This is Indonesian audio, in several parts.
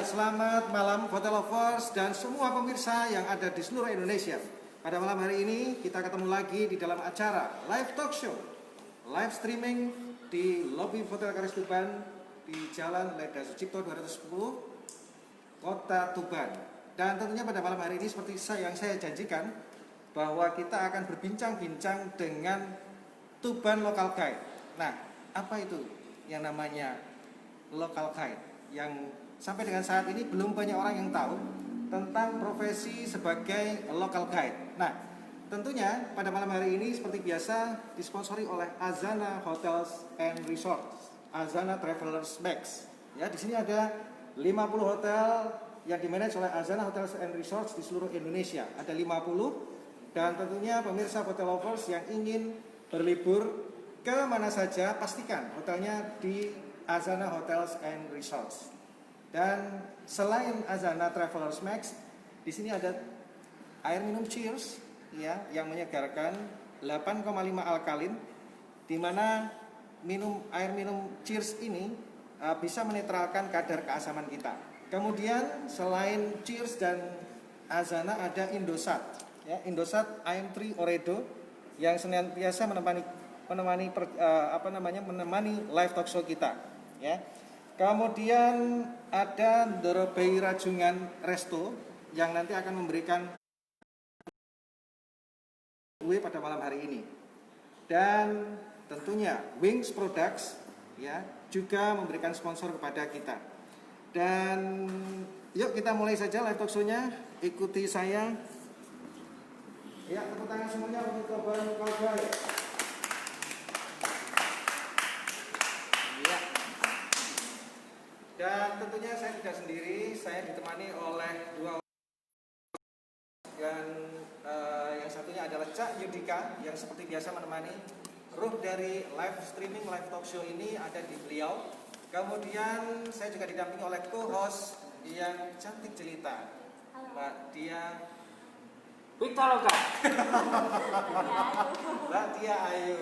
selamat malam Hotel Lovers dan semua pemirsa yang ada di seluruh Indonesia. Pada malam hari ini kita ketemu lagi di dalam acara live talk show, live streaming di lobi Hotel Karis Tuban di Jalan Leda Sucipto 210, Kota Tuban. Dan tentunya pada malam hari ini seperti yang saya janjikan bahwa kita akan berbincang-bincang dengan Tuban Local Guide. Nah, apa itu yang namanya Local Guide? Yang sampai dengan saat ini belum banyak orang yang tahu tentang profesi sebagai local guide. Nah, tentunya pada malam hari ini seperti biasa disponsori oleh Azana Hotels and Resorts, Azana Travelers Max. Ya, di sini ada 50 hotel yang dimanage oleh Azana Hotels and Resorts di seluruh Indonesia. Ada 50 dan tentunya pemirsa hotel lovers yang ingin berlibur ke mana saja pastikan hotelnya di Azana Hotels and Resorts. Dan selain Azana Travelers Max, di sini ada air minum Cheers ya yang menyegarkan 8,5 alkalin, di mana air minum Cheers ini bisa menetralkan kadar keasaman kita. Kemudian selain Cheers dan Azana ada Indosat ya, Indosat IM3 Oredo yang senantiasa menemani live talk show kita ya. Kemudian ada Dorobei Rajungan Resto yang nanti akan memberikan kue pada malam hari ini. Dan tentunya Wings Products ya juga memberikan sponsor kepada kita. Dan yuk kita mulai saja live talk show-nya. Ikuti saya. Ya, tepuk tangan semuanya untuk Tuban Local Guide. Dan tentunya saya tidak sendiri, saya ditemani oleh dua orang. Dan yang satunya adalah Cak Yudika yang seperti biasa menemani ruh dari live streaming, live talk show ini ada di beliau. Kemudian saya juga didampingi oleh co-host yang cantik jelita, Mbak Tia Pitaloka. Mbak Tia Ayu.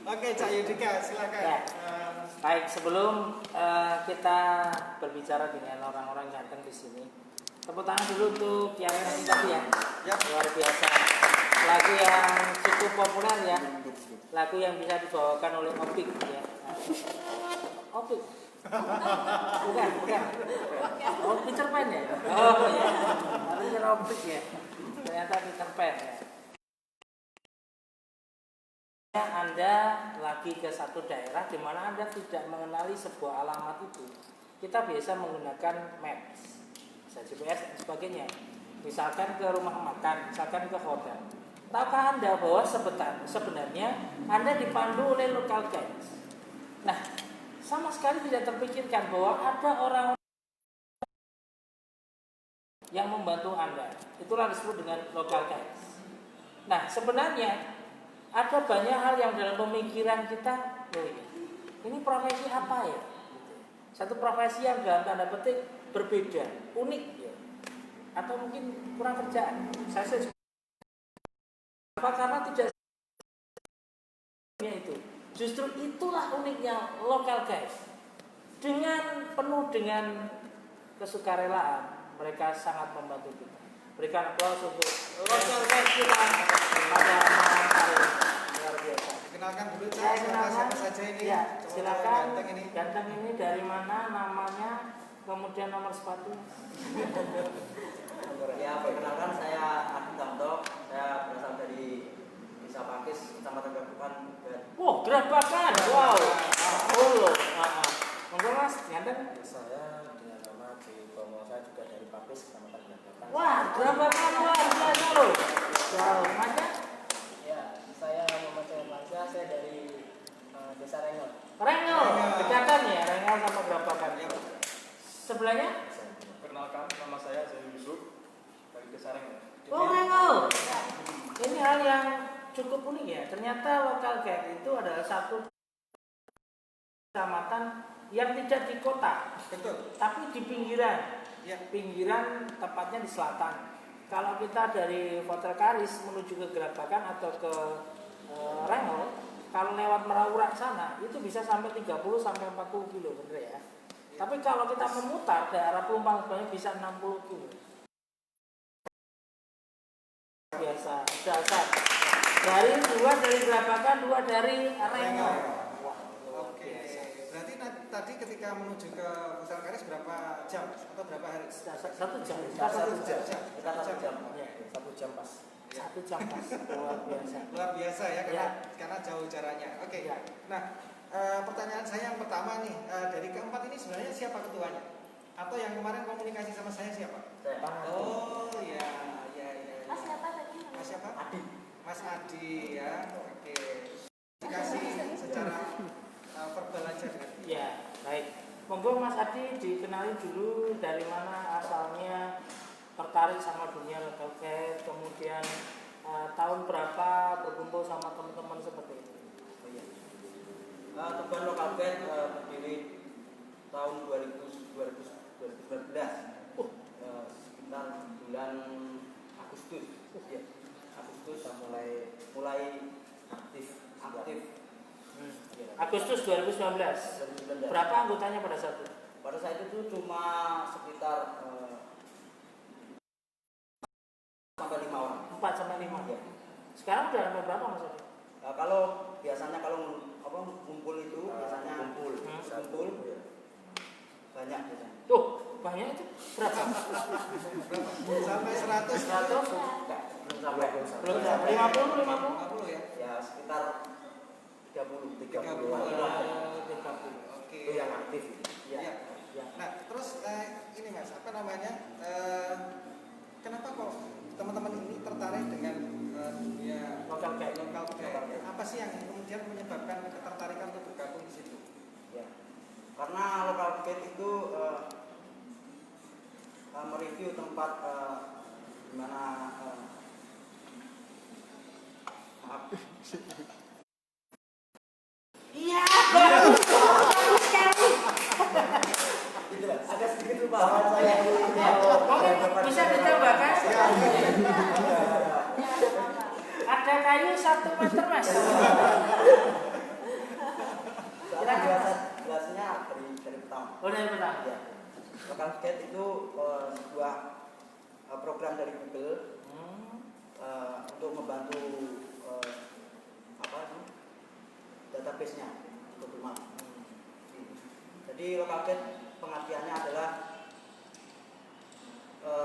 Oke, Cak Yudika, silakan. Ya. Baik, sebelum kita berbicara dengan orang-orang ganteng di sini, tepuk tangan dulu untuk yang tadi ya. Luar biasa. Lagu yang cukup populer ya. Lagu yang bisa dibawakan oleh Opik ya. Opik. Bukan. Oh, Peter Pan ya. Oh ya. Harusnya Opik ya. Ternyata Peter Pan ya. Anda lagi ke satu daerah di mana Anda tidak mengenali sebuah alamat itu, kita biasa menggunakan maps, GPS dan sebagainya. Misalkan ke rumah makan, misalkan ke hotel. Tahukah Anda bahwa sebenarnya Anda dipandu oleh local guides? Nah, sama sekali tidak terpikirkan bahwa ada orang yang membantu Anda. Itulah disebut dengan local guides. Nah, sebenarnya ada banyak hal yang dalam pemikiran kita, ini profesi apa ya? Satu profesi yang dalam tanda petik berbeda, unik ya. Atau mungkin kurang kerjaan. Saya apa karena tidak itu. Justru itulah uniknya local guys. Penuh dengan kesukarelaan, mereka sangat membantu kita. Berikan aplaus untuk local guys kita pada malam hari ini. Luar biasa. Kenalkan dulu siapa saja ini. Ya, silakan. Ganteng ini dari mana, namanya, kemudian nomor sepatu. Ya, perkenalkan saya Adi Tamto. Saya berasal dari Desa Pakis, Kecamatan Gerabakan. Wow, Gerabakan. Wow. Oh, monggo Mas, ganteng. Saya dengan nama Di Tomo, saya juga dari Pakis, Kecamatan Gerabakan. Wah, Gerabakan luar biasa loh. Jauh aja. Ya, saya Muhammad Syahmansyah, saya dari Desa Rengel. Rengel, dekatan ya, Rengel sama Gerabakan. Sebelahnya? Perkenalkan, nama saya Zain Yusuf dari Desa Rengel. Oh, Rengel. Ini hal yang cukup unik ya. Ternyata local guide itu adalah satu kecamatan yang tidak di kota. Betul. Tapi di pinggiran. Ya. Pinggiran tepatnya di selatan. Kalau kita dari Hotel Karis menuju ke Gerabakan atau ke Rengel, kalau lewat Merawurak sana itu bisa sampai 30 sampai 40 kilo, bener ya. Tapi kalau kita memutar daerah Pelumpang sebenarnya bisa 60 kilo. Biasa, dasar. Dari Gelabakan, 2 dari Rengo. Wah, Oke. Berarti tadi ketika menuju ke Hotel Karis berapa jam atau berapa hari? 1 jam. Satu jam. Kita 1 jam. Ya, 1 jam pas. 1 jam pas. Luar biasa. Luar biasa ya, karena jauh jaraknya. Oke. Ya. Nah, pertanyaan saya yang pertama nih, dari keempat ini sebenarnya siapa ketuanya? Atau yang kemarin komunikasi sama saya siapa? Saya. Oh ya. Mas siapa tadi? Mas siapa? Adi. Mas Adi ya. Oke. Dikasih secara verbal aja dengan. Ya, baik. Monggo Mas Adi dikenali dulu dari mana asalnya tertarik sama dunia local care, kemudian tahun berapa berkumpul sama teman-teman seperti itu. Oh iya. Tuban Lokal Band berdiri tahun 2019. Sekitar bulan Agustus. Ya. Agustus mulai aktif. Ya. Agustus 2019. 2019. Berapa anggotanya pada saat itu? Pada saat itu cuma sekitar 4 sampai 5 orang. 4 sampai 5. Ya. Sekarang udah sampai berapa Mas Adi? Kalau biasanya ngumpul itu biasanya Kumpul. kumpul banyak biasanya. Tuh, banyak itu berapa? Sampai 100. 100? Enggak, belum sampai. Belum sampai 50, 50? 50 ya. Ya sekitar 30. 30. Oke. Itu yang aktif. Ya. Ya. Ya. Nah, terus ini Mas, apa namanya? Kenapa kok teman-teman ini tertarik dengan dunia Local care. Apa sih yang kemudian menyebabkan ketertarikan untuk bergabung di situ? Ya. Karena Lokal Gate itu mereview tempat di mana Iya, bagus sekali. agak sedikit lupa saya. Mungkin bisa ditambahkan. Ada kayu 1 meter Mas. Soalnya jelasnya dari pertama. Oh dari pertama. Ya. Lokal Gate itu sebuah program dari Google untuk membantu database-nya Google Maps. Jadi Lokal Gate pengertiannya adalah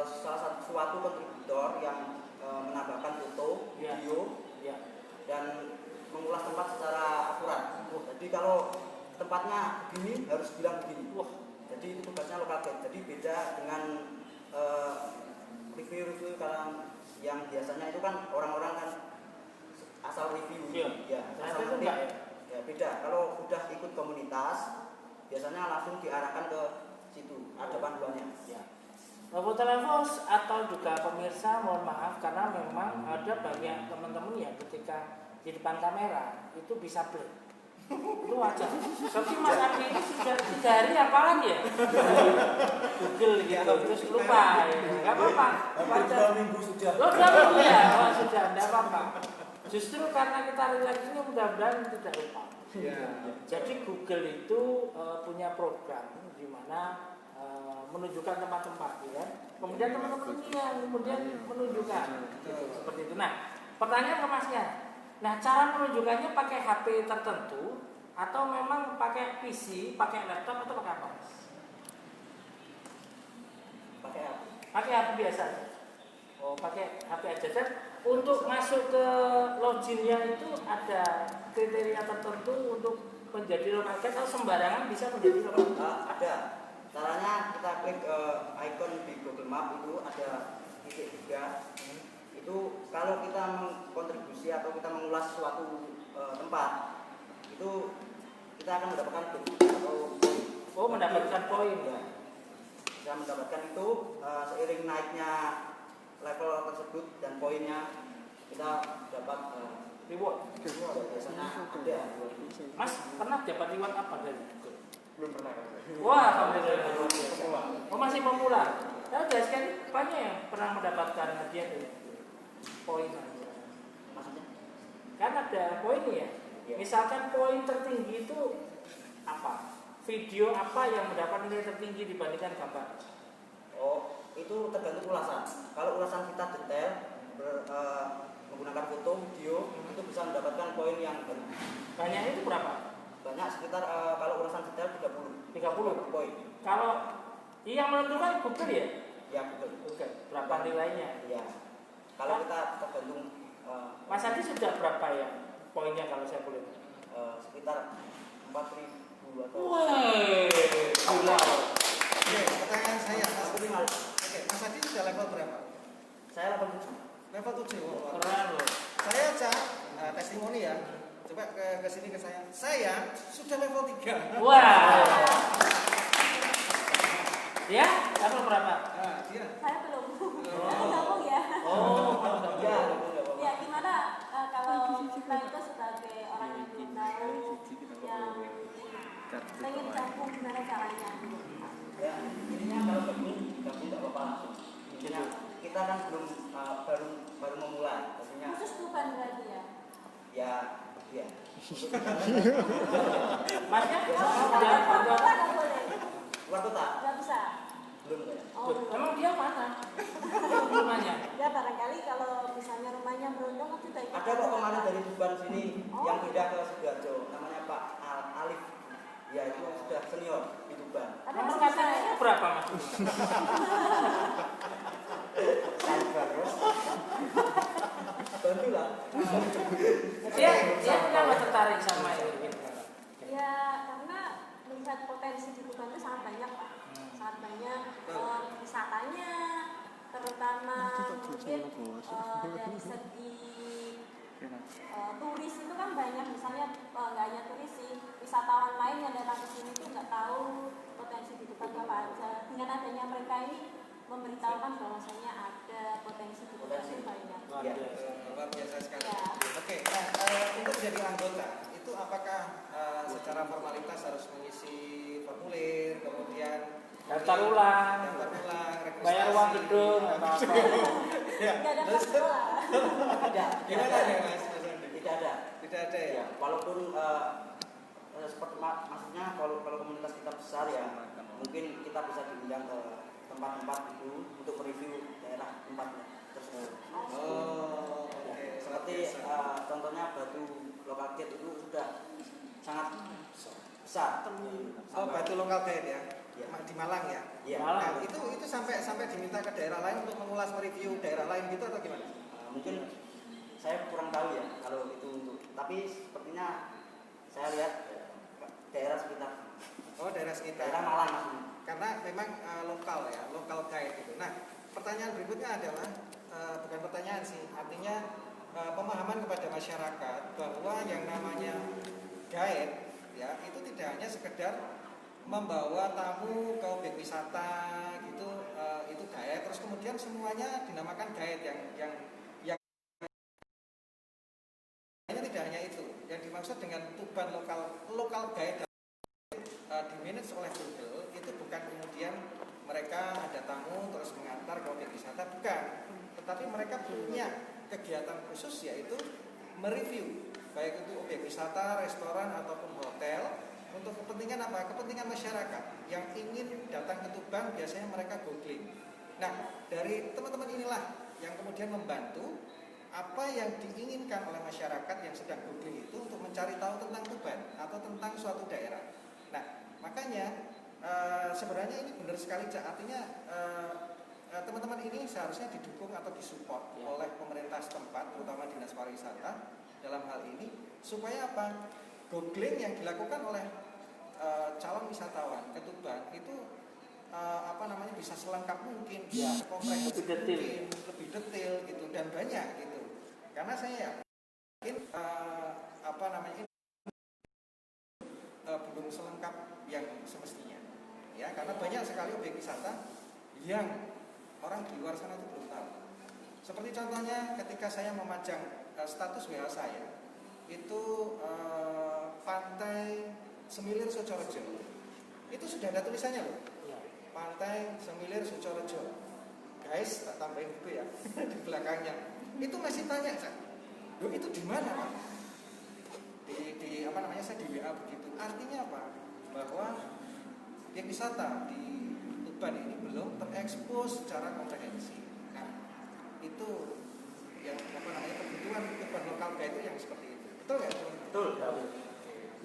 salah satu suatu kontributor yang menambahkan foto, Ya. video, Ya. dan mengulas tempat secara akurat. Jadi kalau tempatnya begini harus bilang begini. Wah. Jadi itu tugasnya Lokal Gate. Jadi beda dengan review-review yang biasanya itu kan orang-orang kan asal review. Iya. Ya, Ternyata asal itu ngetik. enggak ya? Ya beda. Kalau udah ikut komunitas biasanya langsung diarahkan ke situ. Ada panduannya. Ya. Bapak Televos atau juga pemirsa, mohon maaf karena memang ada banyak teman-teman yang ketika di depan kamera itu bisa blank. Itu wajar. Tapi Mas Adi ini sudah 3 hari hafalan ya? Google gitu, terus lupa. Enggak apa-apa. Wajar. 2 minggu sudah. Oh, 2 minggu ya? Oh, sudah, enggak apa-apa. Justru karena kita relax ini mudah-mudahan tidak lupa. Jadi Google itu punya program di mana menunjukkan tempat-tempat, ya. Kemudian teman-teman ini yang kemudian menunjukkan, gitu, seperti itu. Nah, pertanyaan ke Masnya. Nah, cara menunjukkannya pakai HP tertentu atau memang pakai PC, pakai laptop atau pakai apa? Pakai apa? Pakai HP biasa. Oh, pakai HP aja. Dan untuk masuk ke loginnya itu ada kriteria tertentu untuk menjadi local gate atau sembarangan bisa menjadi local gate? Ada. Caranya kita klik icon di Google Map itu ada titik 3. Itu kalau kita mengkontribusi atau kita mengulas suatu tempat itu kita akan mendapatkan atau mendapatkan poin ya. Bisa mendapatkan itu seiring naiknya level tersebut dan poinnya kita dapat Reward. biasanya ada. Mas pernah dapat reward apa dari Google? Belum pernah. Wah, alhamdulillah. Oh, masih pemula. Saya udah sekali banyak yang pernah mendapatkan hadiah dari Google. Poin. Maksudnya? Kan ada poin ya. Ya. Misalkan poin tertinggi itu apa? V video apa yang mendapat nilai tertinggi dibandingkan gambar? Oh, itu tergantung ulasan. Kalau ulasan kita detail, menggunakan foto, video, itu bisa mendapatkan poin yang berlebih. Banyaknya itu berapa? Banyak sekitar kalau ulasan detail 30 30 poin. Kalau yang menentukan Google ya? Ya betul. Google. Berapa nilainya? Ya. Kalau kita tergantung Mas Adi sudah berapa ya poinnya kalau saya boleh? sekitar 4.000 atau Woi, gila. Oke, pertanyaan saya, Mas. minimal. Oke, Mas Adi sudah level berapa? Saya 87. Level 7. Oh, Keren loh. saya aja testimoni ya. Coba ke sini ke saya. Saya sudah level 3. Wah. Ya, level berapa? Nah, dia. Saya belum. Belum. Aku gabung ya. Oh, Ya, Ya gimana kalau kita itu sebagai orang yang belum tahu yang pengen gabung gimana caranya? ya intinya kalau gabung nggak apa-apa langsung. Intinya kita kan belum baru memulai. Maksudnya Khusus bukan berarti ya? ya. Masnya Kalau sudah kita berapa? nggak boleh, Luar kota nggak bisa. belum ya. Oh, Loh, belum. emang dia mana? Rumahnya? Ya barangkali kalau misalnya rumahnya berondong kan sudah ikut. Ada kok kemarin dari Tuban sini Oh. yang pindah ke Sidoarjo, namanya Pak Alif. Ya itu sudah senior di Tuban. Tapi Emang masih bisa KTP-nya ya? berapa Mas? Bantulah. Dia kenapa tertarik sama ini? Ya karena melihat potensi di Tuban itu sangat banyak Pak. Sangat banyak wisatanya, terutama mungkin dari segi turis itu kan banyak, misalnya nggak hanya turis sih, wisatawan lain yang datang ke sini tuh nggak tahu potensi di Tuban apa aja. Dengan adanya mereka ini memberitahukan bahwasanya ada potensi di Tuban itu banyak. Ya. Luar biasa sekali. Ya. Oke, nah untuk jadi anggota itu apakah secara formalitas harus mengisi formulir, kemudian Daftar ulang, registrasi, bayar uang gedung, atau apa? Ya. Nggak ada Terus sekolah. Ada. gimana nih Mas Andi? Tidak ada. Tidak ada ya? Ya, walaupun seperti maksudnya kalau komunitas kita besar ya, mungkin kita bisa diundang ke tempat-tempat itu untuk mereview daerah tempatnya tersebut. Oh, oke. Seperti contohnya Batu Lokal Gate itu sudah sangat besar. Oh, Batu Lokal Guide ya? Ya. Di Malang ya? Ya. Nah, itu sampai diminta ke daerah lain untuk mengulas mereview daerah lain gitu atau gimana? Mungkin saya kurang tahu ya kalau itu untuk, tapi sepertinya saya lihat daerah sekitar Oh, daerah sekitar. daerah Malang maksudnya. Karena memang lokal ya, lokal guide gitu. Nah, pertanyaan berikutnya adalah bukan pertanyaan sih, artinya pemahaman kepada masyarakat bahwa yang namanya guide ya itu tidak hanya sekedar membawa tamu ke objek wisata gitu, itu guide, terus kemudian semuanya dinamakan guide yang tidak hanya itu. Yang dimaksud dengan Tuban lokal guide dimanage oleh Google itu bukan kemudian mereka ada tamu terus mengantar ke objek wisata, bukan, tetapi mereka punya kegiatan khusus yaitu mereview baik itu objek wisata, restoran ataupun hotel untuk kepentingan apa? Kepentingan masyarakat yang ingin datang ke Tuban biasanya mereka googling. Nah, dari teman-teman inilah yang kemudian membantu apa yang diinginkan oleh masyarakat yang sedang googling itu untuk mencari tahu tentang Tuban atau tentang suatu daerah. Nah, makanya sebenarnya ini benar sekali, Cak. Artinya teman-teman ini seharusnya didukung atau disupport oleh pemerintah setempat, terutama Dinas Pariwisata dalam hal ini, supaya apa? Googling yang dilakukan oleh calon wisatawan ke Tuban itu bisa selengkap mungkin, bisa komprehensif mungkin, lebih detail gitu dan banyak gitu. Karena saya yakin belum selengkap yang semestinya. Ya, karena banyak sekali objek wisata yang orang di luar sana itu belum tahu. Seperti contohnya ketika saya memajang status WA saya, itu Pantai Semilir Socorejo. Itu sudah ada tulisannya loh. Pantai Semilir Socorejo. Guys, tak tambahin itu ya di belakangnya. Itu masih tanya, Cak. Loh, itu di mana, Pak? Saya di WA begitu. Artinya apa? Bahwa objek wisata di Tuban ini belum terekspos secara komprehensif. Nah, itu yang kebutuhan Tuban lokal itu yang seperti itu. Betul nggak? Betul.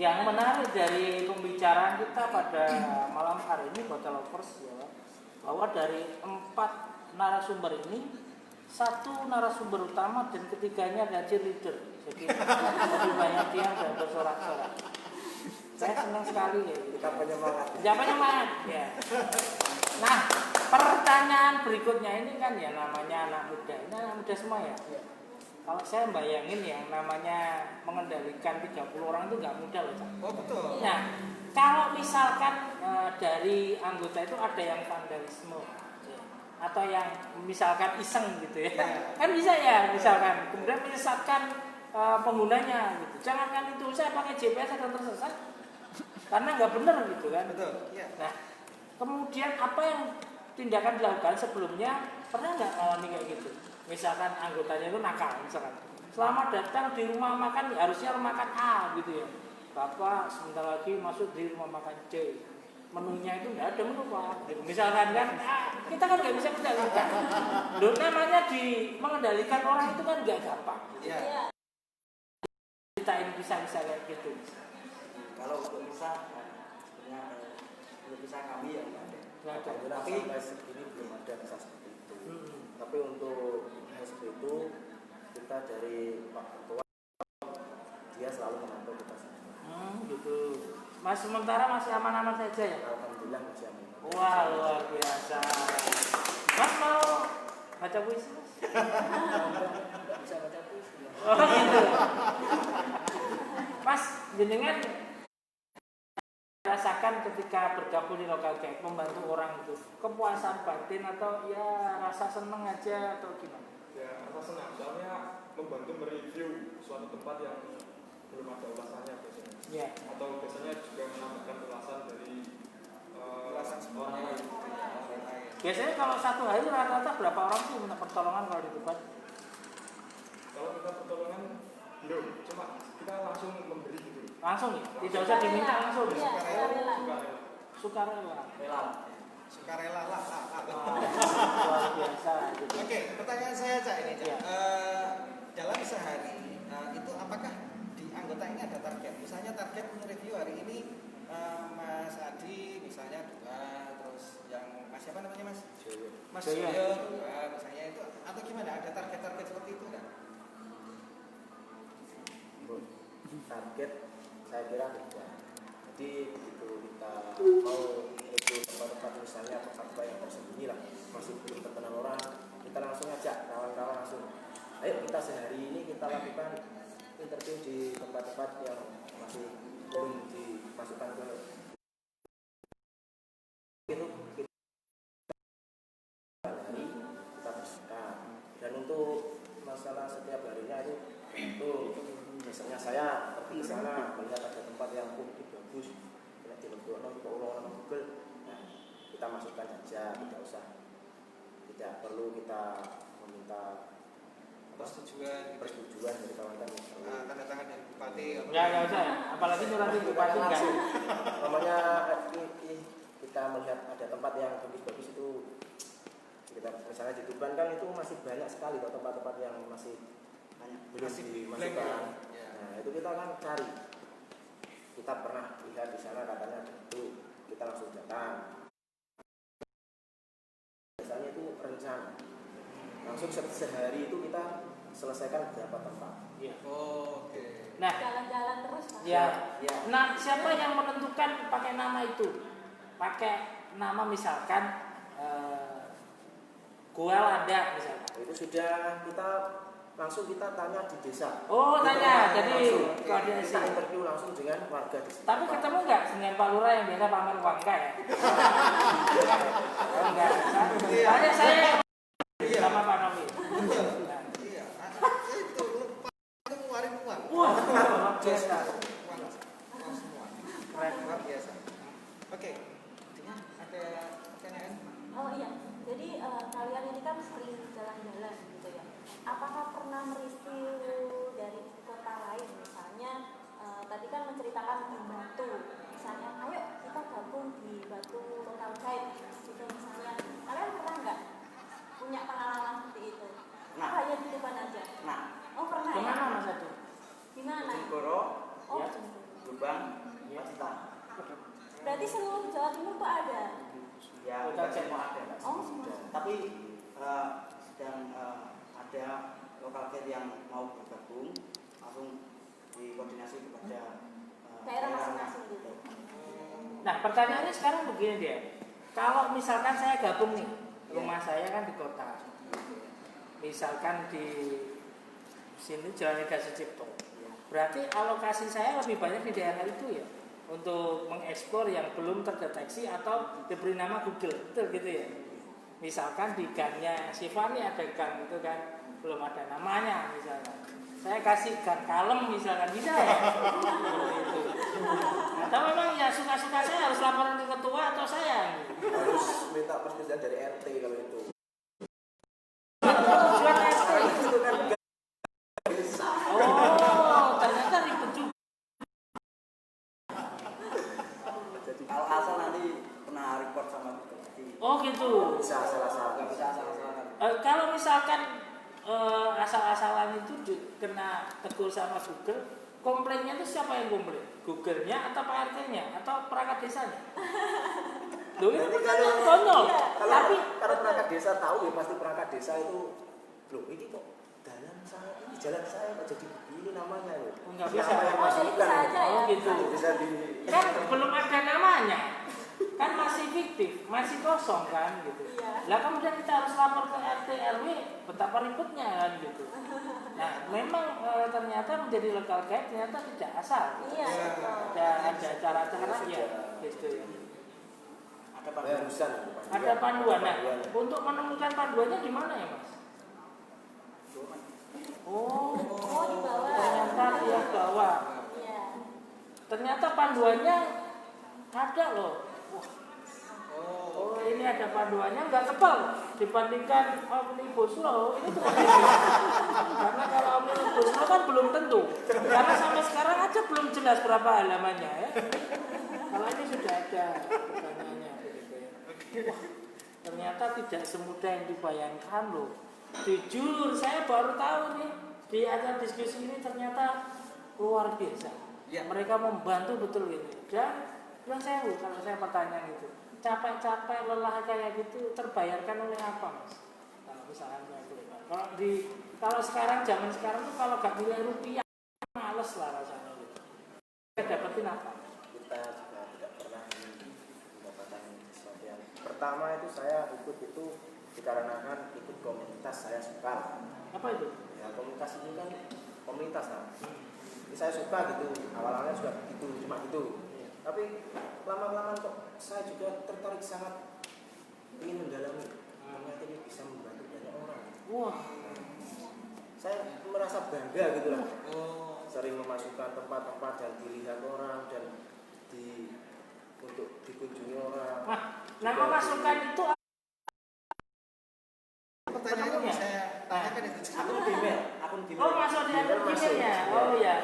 Yang menarik dari pembicaraan kita pada malam hari ini Hotel Lovers ya, bahwa dari 4 narasumber ini, 1 narasumber utama dan ketiganya adalah cheerleader. Jadi lebih banyak tiang dan bersorak-sorak. Saya senang sekali ya. Kita penyemangat. Penyemangat ya. Nah, pertanyaan berikutnya ini kan ya namanya anak muda. Ini anak muda semua ya. Kalau saya bayangin yang namanya mengendalikan 30 orang itu nggak mudah loh, Cak. Oh betul. Nah, kalau misalkan dari anggota itu ada yang vandalisme atau yang misalkan iseng gitu ya, kan bisa ya misalkan kemudian menyesatkan penggunanya gitu. Jangankan itu, saya pakai GPS dan tersesat karena nggak benar gitu kan. Betul. Iya. Nah, kemudian apa yang tindakan dilakukan sebelumnya, pernah nggak alami kayak gitu? Misalkan anggotanya itu nakal misalkan, selamat datang di rumah makan, harusnya makan A gitu ya, Bapak sebentar lagi masuk di rumah makan C, menunya itu nggak ada menu Pak gitu. Misalkan kan kita kan nggak bisa kendalikan. Loh, namanya di mengendalikan orang itu kan nggak gampang. Iya. Kita ini bisa kayak gitu. Kalau untuk bisa, sebenarnya untuk bisa kami yang ada. Nggak ada. Tapi ini belum ada kisah seperti itu. Tapi untuk seperti itu kita dari Pak Ketua, dia selalu memantau kita semua. Gitu. Mas sementara masih aman-aman saja ya? Alhamdulillah masih aman. Wah, luar biasa. Mas mau baca puisi, Mas? Bisa baca puisi. Oh gitu. Mas, jenengan rasakan ketika bergabung di lokal guide, membantu orang itu kepuasan batin atau ya rasa seneng aja atau gimana? Ya, rasa senang. Soalnya membantu mereview suatu tempat yang belum ada ulasannya biasanya. Ya. Atau biasanya juga menambahkan ulasan dari Ulasan orang lain. Biasanya kalau satu hari rata-rata berapa orang sih minta pertolongan kalau di tempat? Kalau kita pertolongan belum, cuma kita langsung memberi gitu. Langsung ya? Tidak usah diminta langsung. Iya, sukarela. Sukarela. Rela. Sukarela lah. Luar biasa gitu. Oke, pertanyaan saya Cak ini Cak. Iya. Dalam sehari itu apakah di anggota ini ada target? Misalnya target review hari ini Mas Adi misalnya 2, terus yang Mas siapa namanya Mas? Mas Joyo. Joyo 2 misalnya itu, atau gimana? Ada target-target seperti itu nggak? Target saya kira tidak. Jadi begitu kita mau itu tempat-tempat misalnya tempat yang tersembunyi lah, masih belum terkenal orang, kita langsung ajak kawan-kawan langsung. Ayo kita sehari ini kita lakukan interview di tempat-tempat yang masih belum dimasukkan ke itu kita hari kita bersihkan. Dan untuk masalah setiap harinya itu misalnya saya pergi ke sana melihat ada tempat yang bagus, tidak dibentuk ulang Google, nah kita masukkan saja, tidak perlu kita meminta persetujuan dari kawan-kawan. Tanda tangan dari bupati. Nggak usah, apalagi nyuratin bupati enggak. Namanya kita melihat ada tempat yang bagus-bagus itu, kita misalnya di Tuban kan itu masih banyak sekali tempat-tempat yang masih belum dimasukkan. Nah itu kita kan cari. Kita pernah lihat di sana katanya itu, kita langsung datang. Biasanya itu rencana. Langsung sehari itu kita selesaikan beberapa tempat. Iya. Oh, oke. Nah, Jalan-jalan terus Mas. ya. Ya. Nah, siapa yang menentukan pakai nama itu? Pakai nama misalkan Gua Lada misalkan. Itu sudah langsung kita tanya di desa. Oh, tanya. Kita Jadi langsung, koordinasi. kita interview langsung dengan warga di situ. Tapi ketemu nggak dengan Pak Lurah yang biasa pamer uang enggak ya? Oh, enggak. Tanya saya sama Pak Novi. Nah. Iya. Itu lupa itu ngeluarin uang. Wah, luar biasa. Uang semua. Keren. Luar biasa. Oke. Ada pertanyaan? Oh iya, jadi kalian ini kan sering jalan-jalan gitu ya. Apakah pernah mereview dari kota lain, misalnya tadi kan menceritakan di Batu, misalnya, ayo kita gabung di Batu Jawa Timur tuh ada. Ya, nggak semua ada. Oh, semua. Tapi sedang ada lokal care yang mau bergabung, langsung dikoordinasi kepada Daerah masing-masing gitu. Nah, pertanyaannya sekarang begini dia. Kalau misalkan saya gabung nih, rumah saya kan di kota. Misalkan di sini Jalan Ega Sucipto. Berarti alokasi saya lebih banyak di daerah itu ya, untuk mengeksplor yang belum terdeteksi atau diberi nama Google, betul gitu ya. Misalkan di gangnya Sifani ada gang itu kan belum ada namanya misalkan. Saya kasih gang Kalem misalkan, bisa ya? Gitu. Atau memang ya suka-suka saya harus laporan ke ketua atau saya? Harus minta persetujuan dari RT kalau itu. Surat RT. Itu kan Oh, ternyata ribet juga. Kalau asal nanti pernah report sama kita. Oh gitu. bisa salah-salah. Nggak bisa asal-asalan. Kalau misalkan asal-asalan itu kena tegur sama Google, komplainnya itu siapa yang komplain? Google-nya atau Pak RT-nya atau perangkat desanya? Loh, ini Nanti pertanyaan kalau- konyol. Kalau Tapi perangkat desa tahu ya pasti perangkat desa itu loh ini kok jalan saya ini jalan saya kok jadi begini namanya loh. Nggak bisa. Siapa yang Oh, jadi masukkan? bisa aja ya? Oh, gitu. Bisa di kan belum ada namanya, kan masih fiktif, masih kosong kan gitu. Iya. Lah kemudian kita harus lapor ke RT RW, betapa ribetnya kan gitu. Nah memang ternyata menjadi local guide ternyata tidak asal. Iya. betul. Ada cara-cara ya gitu ya. Ada barusan Ada panduan. Nah untuk menemukan panduannya di mana ya mas? Oh, Oh, di bawah. ternyata dia bawa. Iya. Ternyata panduannya ada loh. Wah. Oh ini ada panduannya nggak tebal dibandingkan Omnibus Law ini tuh. Karena kalau Omnibus Law kan belum tentu. Karena sampai sekarang aja belum jelas berapa halamannya ya. Kalau ini sudah ada pertanyaannya begitu ya. Wah, ternyata tidak semudah yang dibayangkan loh. Jujur saya baru tahu nih di acara diskusi ini ternyata luar biasa. Ya. Mereka membantu betul ini. Dan yang saya kalau saya pertanyaan itu capek-capek lelah kayak gitu terbayarkan oleh apa mas? Kalau misalnya itu kalau sekarang zaman sekarang tuh kalau gak nilai rupiah males lah rasanya gitu. Kita dapetin apa? kita juga tidak pernah mendapatkan sesuatu yang pertama itu saya ikut itu dikarenakan ikut komunitas saya suka. Apa itu? Ya komunitas ini kan komunitas lah. Jadi saya suka gitu. Awalnya juga gitu cuma gitu. Tapi lama-kelamaan kok saya juga tertarik sangat ingin mendalami. Ternyata ini bisa membantu banyak orang. Wah. Saya merasa bangga gitu lah. Sering memasukkan tempat-tempat dan dilihat orang dan untuk dikunjungi orang. Wah, nama masukan itu Pertanyaannya mau saya tanyakan itu. akun Gmail. oh masuk di akun Masuk. emailnya. Oh iya.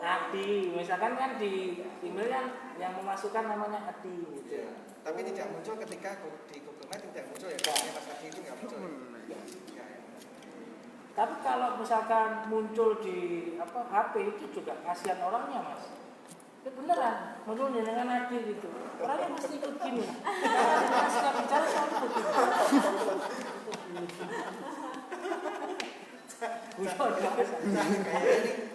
Adi, misalkan kan di email kan yang memasukkan namanya Adi gitu. Ya. Tapi tidak muncul ketika di Google Maps tidak muncul ya. Namanya Mas Adi itu nggak muncul. Ya. Ya. Tapi kalau misalkan muncul di HP itu juga kasihan orangnya mas. Itu beneran muncul dengan Adi gitu. Orangnya pasti ikut gini. Karena suka bicara selalu begini.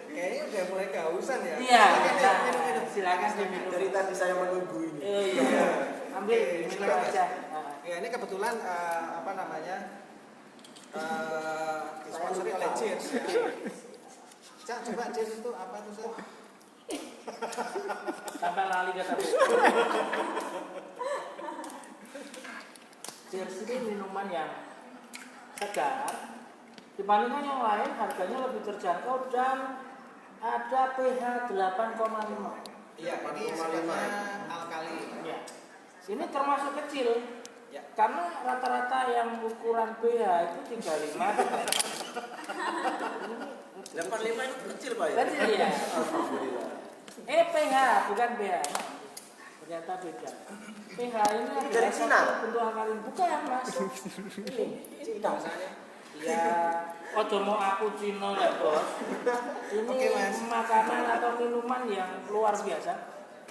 Kayaknya udah mulai kehausan ya. Iya. Minum. Silakan diminum. Dari tadi saya menunggu ini. Iya. Ambil minum Silakan, Mas. aja. Ya ini kebetulan apa namanya disponsori oleh Cheers. Cak, coba Cheers itu apa tuh Cak? Sampai lali kata bu. Cheers ini minuman yang segar dibandingkan yang lain, harganya lebih terjangkau dan ada pH 8,5. Iya, ini sifatnya alkali. Ya. Ini termasuk kecil. Ya. Karena rata-rata yang ukuran pH itu 35. 85 itu kecil Pak ya? Kecil ya. Alhamdulillah. pH bukan pH. Ternyata beda. pH ini adalah Dari Cina? satu bentuk alkalin. Bukan mas. Ini. Cina. Ya, ojo mau aku Cina ya bos. Ini Oke, Mas. makanan atau minuman yang luar biasa.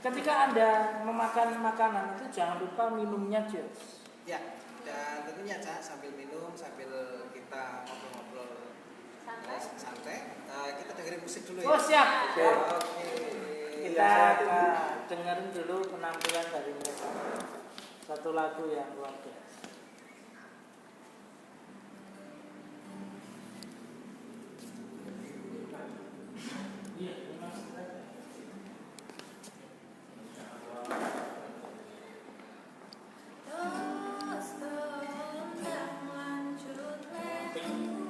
Ketika Anda memakan makanan itu jangan lupa minumnya jus. Ya, dan tentunya Cak, sambil minum, sambil kita ngobrol-ngobrol santai, kita dengerin musik dulu ya. Oh siap. Oke. Kita dengerin dulu penampilan dari mereka. Satu lagu yang luar biasa. Thank you.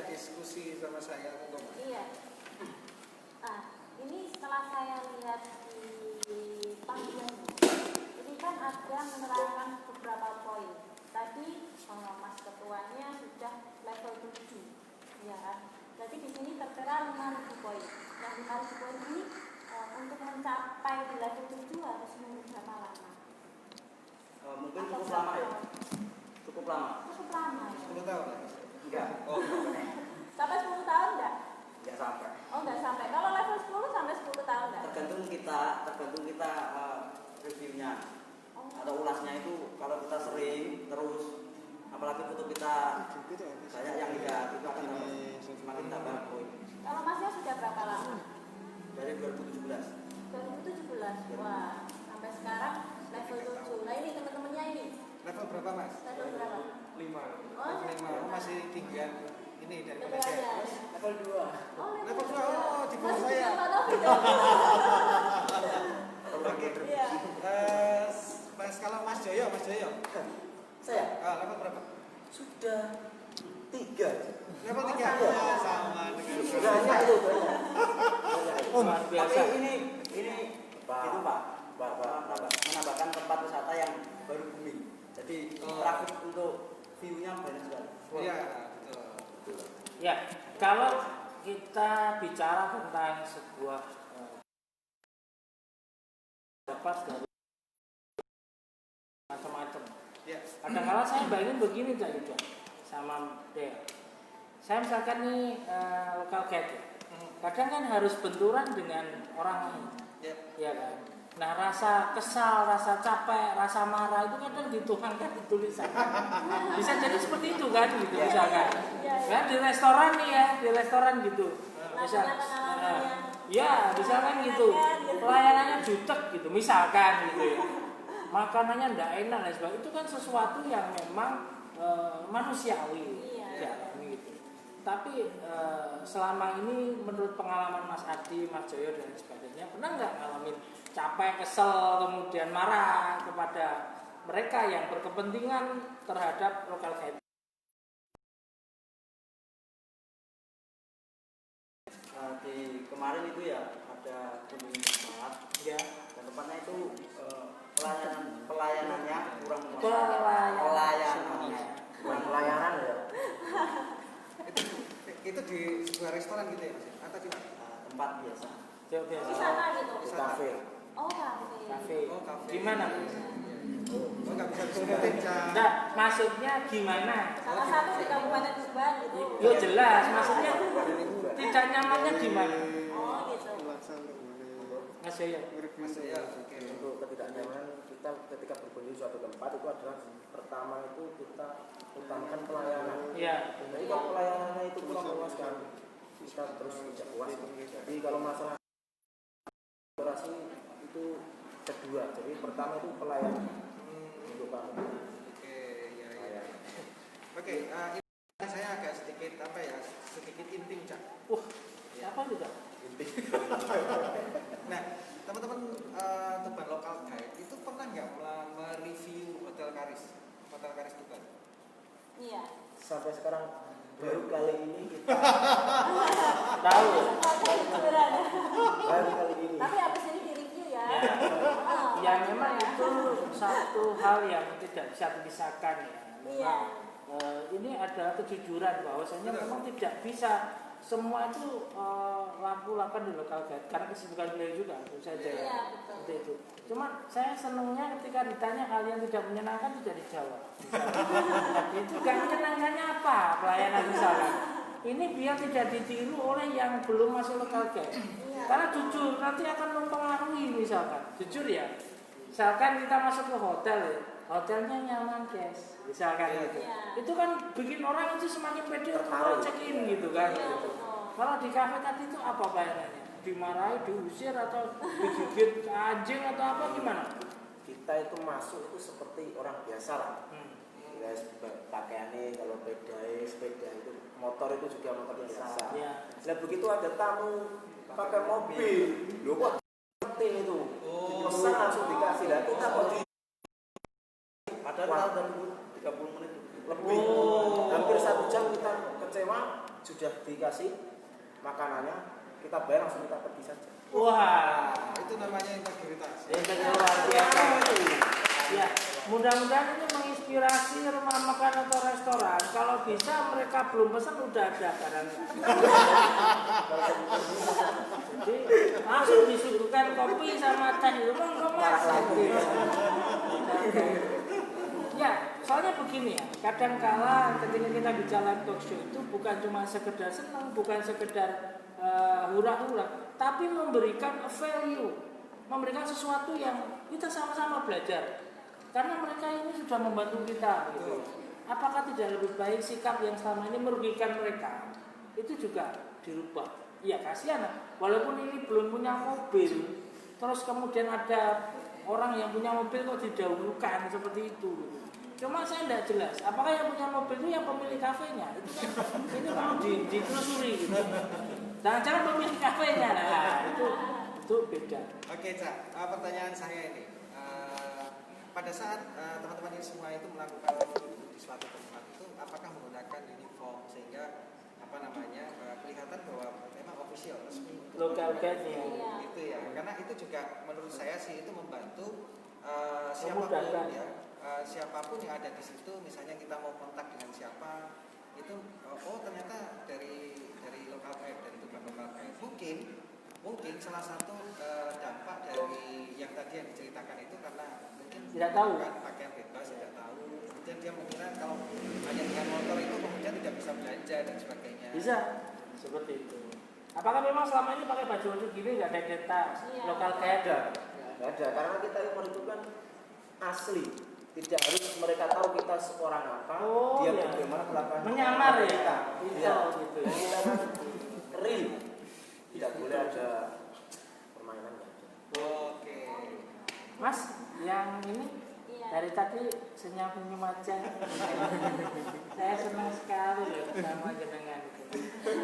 diskusi sama saya untuk Iya. Nah, ini setelah saya lihat di panggilan ini kan ada menerangkan beberapa poin. Tadi Mas Ketuanya sudah level 7, ya kan? Jadi di sini tertera 5.000 poin. Nah, 5.000 poin ini untuk mencapai di level 7 harus menunggu berapa lama? Mungkin cukup lama ya. Cukup lama. Cukup lama. 10 tahun ya? Enggak. Oh, Sampai 10 tahun enggak? Enggak sampai. Oh, enggak sampai. Kalau level 10 sampai 10 tahun enggak? Tergantung kita reviewnya Oh. atau ulasnya itu. Kalau kita sering terus, apalagi foto kita banyak yang lihat, itu akan semakin tambah poin. Kalau Masnya sudah berapa lama? Dari 2017. 2017. Wah, sampai sekarang level 7. Nah, ini teman-temannya ini. level berapa Mas? Level berapa? 5. Oh, Level 5, masih tinggal ini dari level Malaysia. aja. Level 2. Oh, Level 2, oh di bawah Masih saya. Pak Taufik dong. Oke. Iya. Mas kalau Mas Joyo. Saya Level berapa? sudah 3. Level 3. iya. Sama dengan Banyak itu, banyak. Luar Tapi biasa. ini Pak. itu Pak, menambahkan tempat wisata yang baru booming. Jadi traffic untuk view-nya banyak sekali. Iya, betul. Ya, kalau kita bicara tentang sebuah lepas dari macam-macam. Ya. Kadang-kadang saya bayangin begini Cak Yuda sama Dea. Saya misalkan nih local guide ya. Kadang kan harus benturan dengan orang lain. Ya. Ya kan? Nah, rasa kesal, rasa capek, rasa marah itu kadang dituangkan di tulisan. Bisa jadi seperti itu kan, gitu misalkan. Ya di restoran nih ya, di restoran gitu. Misal, ya misalkan gitu, pelayanannya jutek gitu, misalkan gitu ya. Makanannya ndak enak dan sebagainya. Itu kan sesuatu yang memang manusiawi, dialami gitu. Tapi selama ini menurut pengalaman Mas Adi, Mas Joyo dan sebagainya, pernah nggak ngalamin capek, kesel, kemudian marah kepada mereka yang berkepentingan terhadap local guide? Di kemarin itu ya ada kunjungan tempat, Ya. dan tempatnya itu pelayanannya kurang Pelayanannya. kurang Pelayanan ya. Itu di sebuah restoran gitu ya Mas? Atau di mana? tempat biasa. Jauh biasa. Di sana gitu. Di kafe. Oh, kafe. Kafe. Oh, kafe. Gimana? Oh, nggak bisa disebutin, Cak. Nah, maksudnya gimana? Salah satu di Kabupaten Tuban gitu. Yo jelas, maksudnya tidak nyamannya gimana? Oh, gitu. Mas Joyo. Mas Joyo, oke. Untuk ketidaknyamanan kita ketika berkunjung suatu tempat itu adalah pertama itu kita utamakan pelayanan. Iya. Jadi kalau pelayanannya itu kurang memuaskan, kita terus tidak puas. Jadi kalau masalah operasi itu kedua. Jadi pertama itu pelayanan untuk kamu. Oke, ya. Oke, ini saya agak sedikit sedikit intim, Cak. Wah, siapa juga? Nah, teman-teman Tuban Local Guide itu pernah nggak mereview Hotel Karis Tuban? Iya. Sampai sekarang baru kali ini kita Tahu. baru kali ini. Tapi habis ini di review ya. Ya. Oh, Ya memang itu satu hal yang tidak bisa dipisahkan ya. Iya. Memang ini adalah kejujuran bahwasanya memang tidak bisa semua itu lakukan di local guide karena kesibukan beliau juga tentu saja ya. Iya, betul. Seperti itu. Cuma saya senangnya ketika ditanya hal yang tidak menyenangkan tidak dijawab. Itu gak menyenangkannya apa pelayanan misalkan. Ini biar tidak ditiru oleh yang belum masuk local guide. Karena jujur nanti akan mempengaruhi misalkan. Jujur ya. Misalkan kita masuk ke hotel ya. Hotelnya nyaman guys. Misalkan gitu. Iya. Itu kan bikin orang itu semakin pede untuk mau check in gitu kan. Iya, Gitu. betul. Kalau di kafe tadi itu apa bayarannya? Dimarahi, diusir atau digigit anjing atau apa gimana? Kita itu masuk itu seperti orang biasa lah. Ya, pakaiannya kalau sepeda itu motor itu juga motor biasa. Ya. Nah begitu ada tamu pakai mobil, lu kok penting itu? Pesan langsung dikasih. Lah kita kok di Padahal kita udah 30 menit lebih hampir 1 jam kita kecewa, sudah dikasih makanannya, kita bayar langsung kita pergi saja. Wah, Itu namanya integritas. itu luar biasa. Ya, mudah-mudahan ini menginspirasi rumah makan atau restoran. Kalau bisa mereka belum pesan udah ada barangnya. Jadi langsung disuguhkan kopi sama teh itu mas. Ya, soalnya begini ya. Kadang-kala ketika kita bicara talk show itu bukan cuma sekedar senang, bukan sekedar hura-hura, tapi memberikan a value, memberikan sesuatu yang kita sama-sama belajar. Karena mereka ini sudah membantu kita, gitu. Apakah tidak lebih baik sikap yang selama ini merugikan mereka itu juga dirubah? Ya kasihan, walaupun ini belum punya mobil, terus kemudian ada orang yang punya mobil kok didahulukan seperti itu. Cuma saya tidak jelas, apakah yang punya mobil itu yang pemilik kafenya? Itu kan ini perlu ditelusuri, gitu. Jangan-jangan pemilik kafenya, nah itu beda. Oke, Cak. Pertanyaan saya ini, pada saat teman-teman ini semua itu melakukan review di suatu tempat itu, apakah menggunakan uniform sehingga kelihatan bahwa memang official resmi untuk Local guide ya. itu ya, karena itu juga menurut saya sih itu membantu Memudahkan. siapapun yang ada di situ, misalnya kita mau kontak dengan siapa itu, ternyata dari local guide, dari tukang local guide. Mungkin salah satu dampak dari yang tadi yang diceritakan itu karena mungkin Tidak tahu. pakaian bebas, tidak tahu, kemudian dia mengira kalau hanya dengan motor itu kemudian tidak bisa belanja dan sebagainya. Bisa seperti itu. Apakah memang selama ini pakai baju gini nggak ada identitas lokal kayak ada? Nggak ada, karena kita impor itu kan asli. Tidak harus mereka tahu kita seorang apa, Oh, dia iya. bagaimana melakukan Menyamar ya? kita. Bisa Iya. gitu. Jadi kita kan real. Tidak boleh ada permainan. Oke. Mas, yang ini Iya. dari tadi senyum-senyum aja. Saya senang sekali loh sama jenengan itu.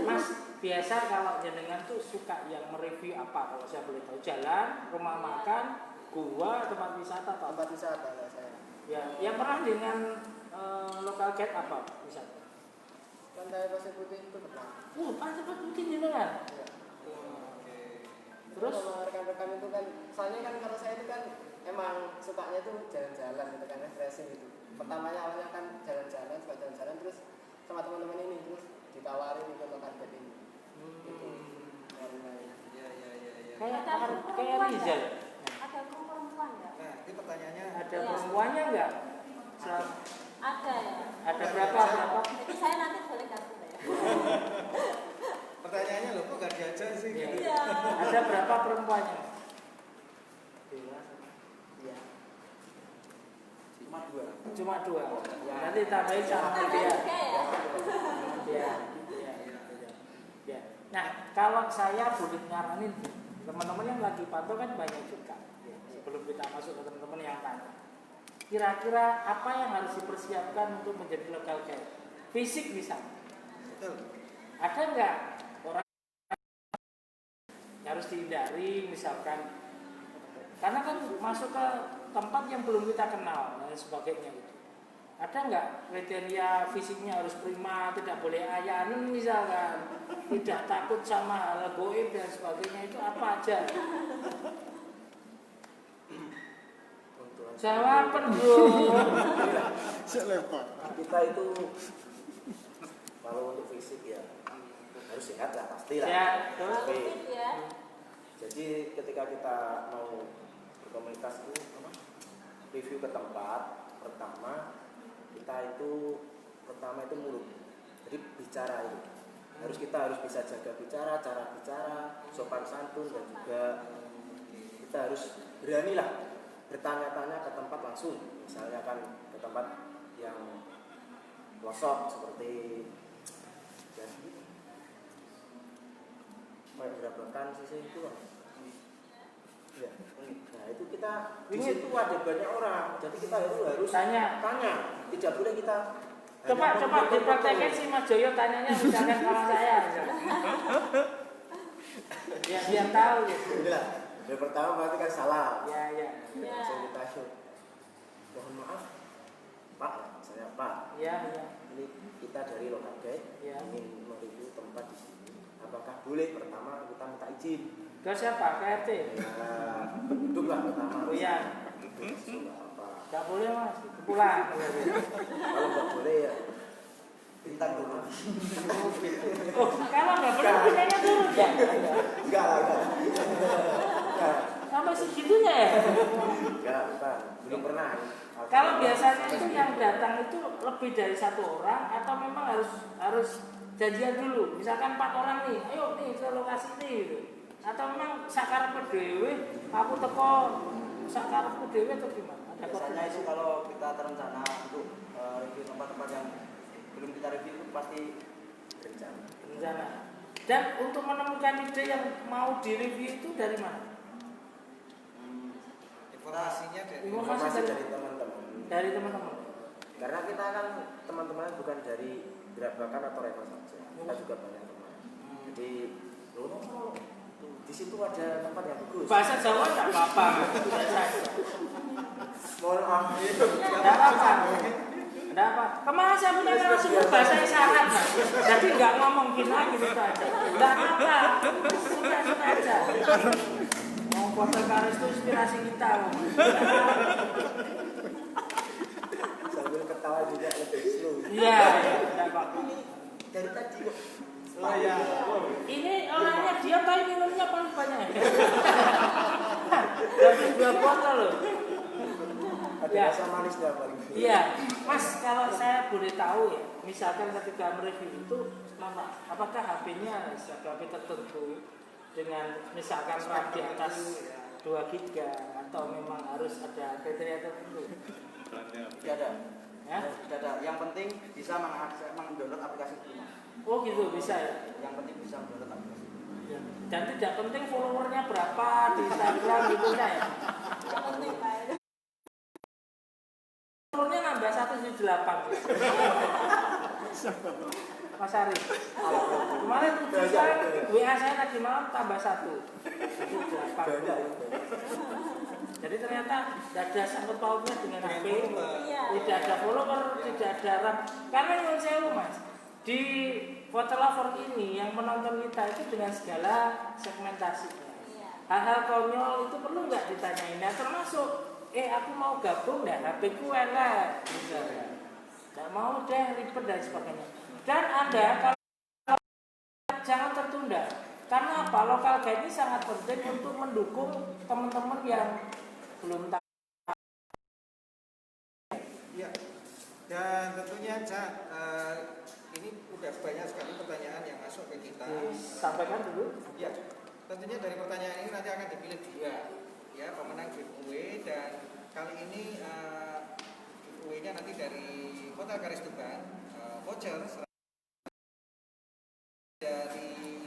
Mas, biasa kalau jenengan tuh suka yang mereview apa? Kalau saya boleh tahu, jalan, rumah makan, gua, tempat wisata atau apa? Tempat wisata nggak saya. Ya, yang pernah dengan local guide apa wisata? Pantai Pasir Putih itu pernah. Pantai Putih jenengan. Ya. Terus? Sama rekan-rekan itu kan, soalnya kan kalau saya itu kan emang sukanya itu jalan-jalan gitu kan, refreshing gitu. Pertamanya awalnya kan jalan-jalan, suka jalan-jalan, terus sama teman-teman ini terus ditawarin ikut local guide ini. Gitu. Main-main. Ya. Kayak Rizal. Ada guru perempuan nggak? Nah, itu pertanyaannya. Ada perempuannya enggak? Ada ya. Ada berapa? Jadi saya nanti boleh gabung ya. Pertanyaannya loh, kok gak diajak sih? Iya. Gitu. Iya. Ada berapa perempuannya? Iya. Cuma 2. Cuma 2. Nanti tambahin sama Tambah dia. juga ya. Ya. Nah, kalau saya boleh nyaranin teman-teman yang lagi pantau kan banyak juga. Sebelum kita masuk ke teman-teman yang tanya, kira-kira apa yang harus dipersiapkan untuk menjadi local guide? Fisik misalnya. Betul. Ada nggak orang yang harus dihindari misalkan? Karena kan masuk ke tempat yang belum kita kenal dan sebagainya gitu. Ada nggak kriteria fisiknya harus prima, tidak boleh ayanin misalkan, tidak takut sama hal goib dan sebagainya, itu apa aja? Jawaban bro. Kita itu kalau untuk fisik ya harus sehat lah pasti lah. Ya, terus Oke. Fit ya. Jadi ketika kita mau berkomunikasi itu review ke tempat pertama itu mulut. Jadi bicara itu kita harus bisa jaga bicara, cara bicara, sopan santun, dan juga kita harus berani lah bertanya-tanya ke tempat langsung. Misalnya kan ke tempat yang pelosok seperti kayak gerabakan sisi itu kan. Ya. Nah itu kita di situ ada banyak orang, jadi kita harus tanya. Tidak boleh kita Coba dipraktekin si Mas Joyo tanyanya misalkan sama saya. Ya biar tahu gitu. Udah, yang pertama berarti kan salah. Ya. Langsung kita show. Mohon maaf, Pak, misalnya Pak, Iya, iya. ini kita dari lokal guide Iya. ingin mereview tempat di sini. Apakah boleh pertama kita minta izin? Ke siapa? Ke RT? Ya, penduduk lah pertama. Oh iya. Itu nggak apa. Gak boleh mas, itu pulang. Kalau nggak boleh ya bintang dulu. Oh, kalau nggak boleh pindahnya turun ya? Enggak lah, enggak. Sampai segitunya ya? Enggak, bukan. Belum pernah. Kalau biasanya itu yang datang itu lebih dari 1 orang atau memang harus janjian dulu. Misalkan 4 orang nih, ayo nih ke lokasi ini gitu. Atau memang sakarepku dhewe, aku teko sakarepku dhewe atau gimana? Ada Biasanya koordinasi? itu kalau kita terencana untuk review tempat-tempat yang belum kita review itu pasti Rencana. Dan untuk menemukan ide yang mau direview itu dari mana? Informasinya dari informasi dari teman-teman. Dari teman-teman. Karena kita kan teman-teman bukan dari Gerabakan atau Reva saja. Kita juga banyak teman. Jadi, loh, di situ ada tempat yang bagus. Bahasa Jawa nggak apa-apa. Mohon maaf. Nggak apa-apa. Nggak apa. Kemarin saya punya narasumber bahasa isyarat, Mas. Jadi nggak ngomong gini gitu aja. Nggak apa. Suka-suka aja. Mau foto karis itu inspirasi kita. Sambil ketawa juga lebih slow. Iya, nggak apa-apa. Dari tadi kok. Oh ya. Ini orangnya dia tapi minumnya paling banyak. Dari 2 botol loh. Ada Ya. rasa manis nggak paling? Iya, Mas, kalau saya boleh tahu ya, misalkan ketika mereview itu, mana, apakah HP-nya HP tertentu dengan misalkan RAM di atas 2 GB atau memang harus ada kriteria tertentu? tidak ada. Ya? Tidak ada. Yang penting bisa mendownload aplikasi Gmail. Oh gitu, bisa ya? Yang penting bisa mendownload aplikasi. Ya. Dan tidak penting followernya berapa di Instagram gitu ya? Yang penting Pak. Followernya nambah 178. Mas Ari, kemarin tulisan WA saya tadi malam tambah 1. 178. Jadi ternyata tidak ada sangkut pautnya dengan HP, tidak ada follower, tidak ada RAM. Karena menurut saya Mas, di Foto Lover ini yang menonton kita itu dengan segala segmentasinya. Hal-hal konyol itu perlu nggak ditanyain? Nah, termasuk, aku mau gabung dan HP ku enak, misalnya. Nggak mau deh ribet dan sebagainya. Dan Anda kalau jangan tertunda. Karena apa? Lokal guide ini sangat penting untuk mendukung teman-teman yang belum tahu. Ya. Dan tentunya Cak, ini udah banyak sekali pertanyaan yang masuk ke kita. Sampaikan dulu. Ya, tentunya dari pertanyaan ini nanti akan dipilih 2 ya pemenang giveaway, dan kali ini giveaway-nya nanti dari Hotel Karis Tuban, voucher dari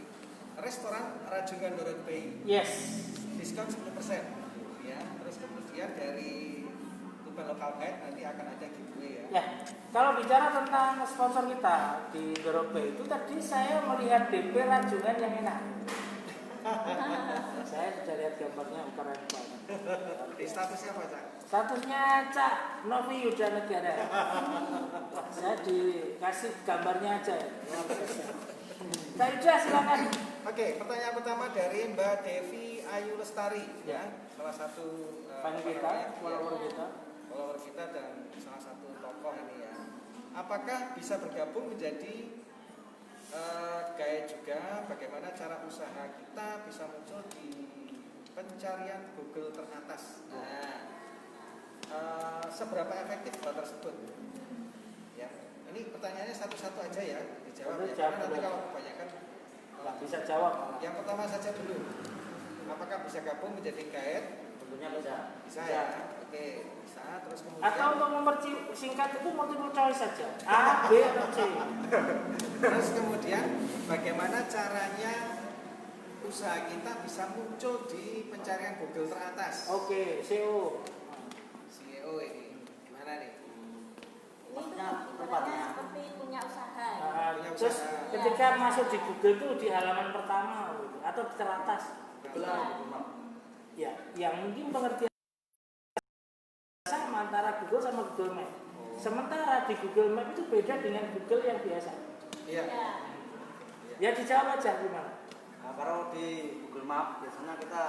restoran Rajungan Dorot Bay, Yes. diskon 10% ya. Terus kemudian dari Tuban Lokal Guide nanti akan ada giveaway ya. Ya, kalau bicara tentang sponsor kita di Dorobe itu tadi saya melihat DP Rajungan yang enak. Saya sudah lihat gambarnya keren banget. Di statusnya apa Cak? Statusnya Cak Novi Yuda Negara. Saya dikasih gambarnya aja. Cak Yuda silakan. Oke, pertanyaan pertama dari Mbak Devi Ayu Lestari ya, salah satu Fan kita, follower kita dan salah satu tokoh ini ya. Apakah bisa bergabung menjadi guide juga? Bagaimana cara usaha kita bisa muncul di pencarian Google teratas? Nah, seberapa efektif hal tersebut? Ya, ini pertanyaannya satu-satu aja ya dijawab ya. Karena nanti kalau kebanyakan Nggak bisa jawab. yang pertama saja dulu. Apakah bisa gabung menjadi guide? Tentunya bisa. Bisa ya. Oke, bisa. Terus kemudian Atau untuk mempersingkat itu multiple choice saja. A, B atau C. terus kemudian bagaimana caranya usaha kita bisa muncul di pencarian Google teratas? Oke, SEO. CEO ini gimana nih? Ini ibaratnya seperti punya usaha. Punya Terus usaha. ketika masuk di Google itu di halaman pertama gitu, atau di teratas. Ya, yang mungkin pengertian sama antara Google sama Google Map. Sementara di Google Map itu beda dengan Google yang biasa. Iya. Ya. Ya dijawab aja gimana? Nah, kalau di Google Map biasanya kita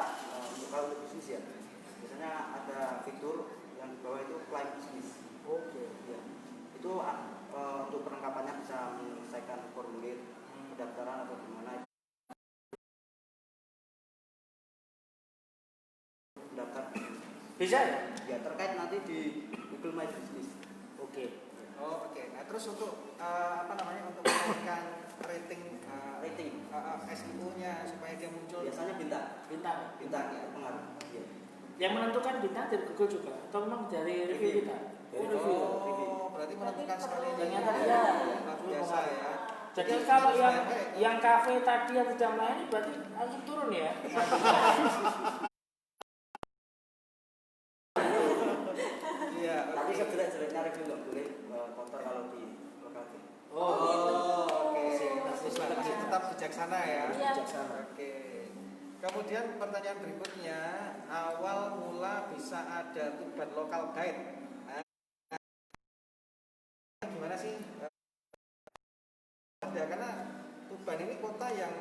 untuk kalau untuk bisnis ya, biasanya ada fitur yang di bawah itu klaim bisnis. Oke. Ya. Itu untuk perlengkapannya bisa menyelesaikan formulir pendaftaran atau gimana. Daftar Bisa ya? ya terkait nanti di Google My Business. Oke. Oh, oke. Nah, terus untuk apa namanya untuk menaikkan rating Rating SEO-nya supaya dia muncul. biasanya bintang Bintang. ya pengaruh. Ya. Yang menentukan bintang dari Google juga atau memang dari review kita? Dari review. Oh, berarti menentukan sekali. Ternyata ini. iya. Luar biasa ya. Jadi Jadi kalau harus yang baik. yang kafe tadi yang tidak melayani berarti langsung turun ya? Iya. Tapi sejelek-jeleknya review nggak boleh kotor kalau di lokal game. Oh, oke. Masih Masih tetap bijaksana ya. Iya. Bijaksana. Oke. Kemudian pertanyaan berikutnya, awal mula bisa ada Tuban Local Guide. Nah, gimana sih? Ada karena Tuban ini kota yang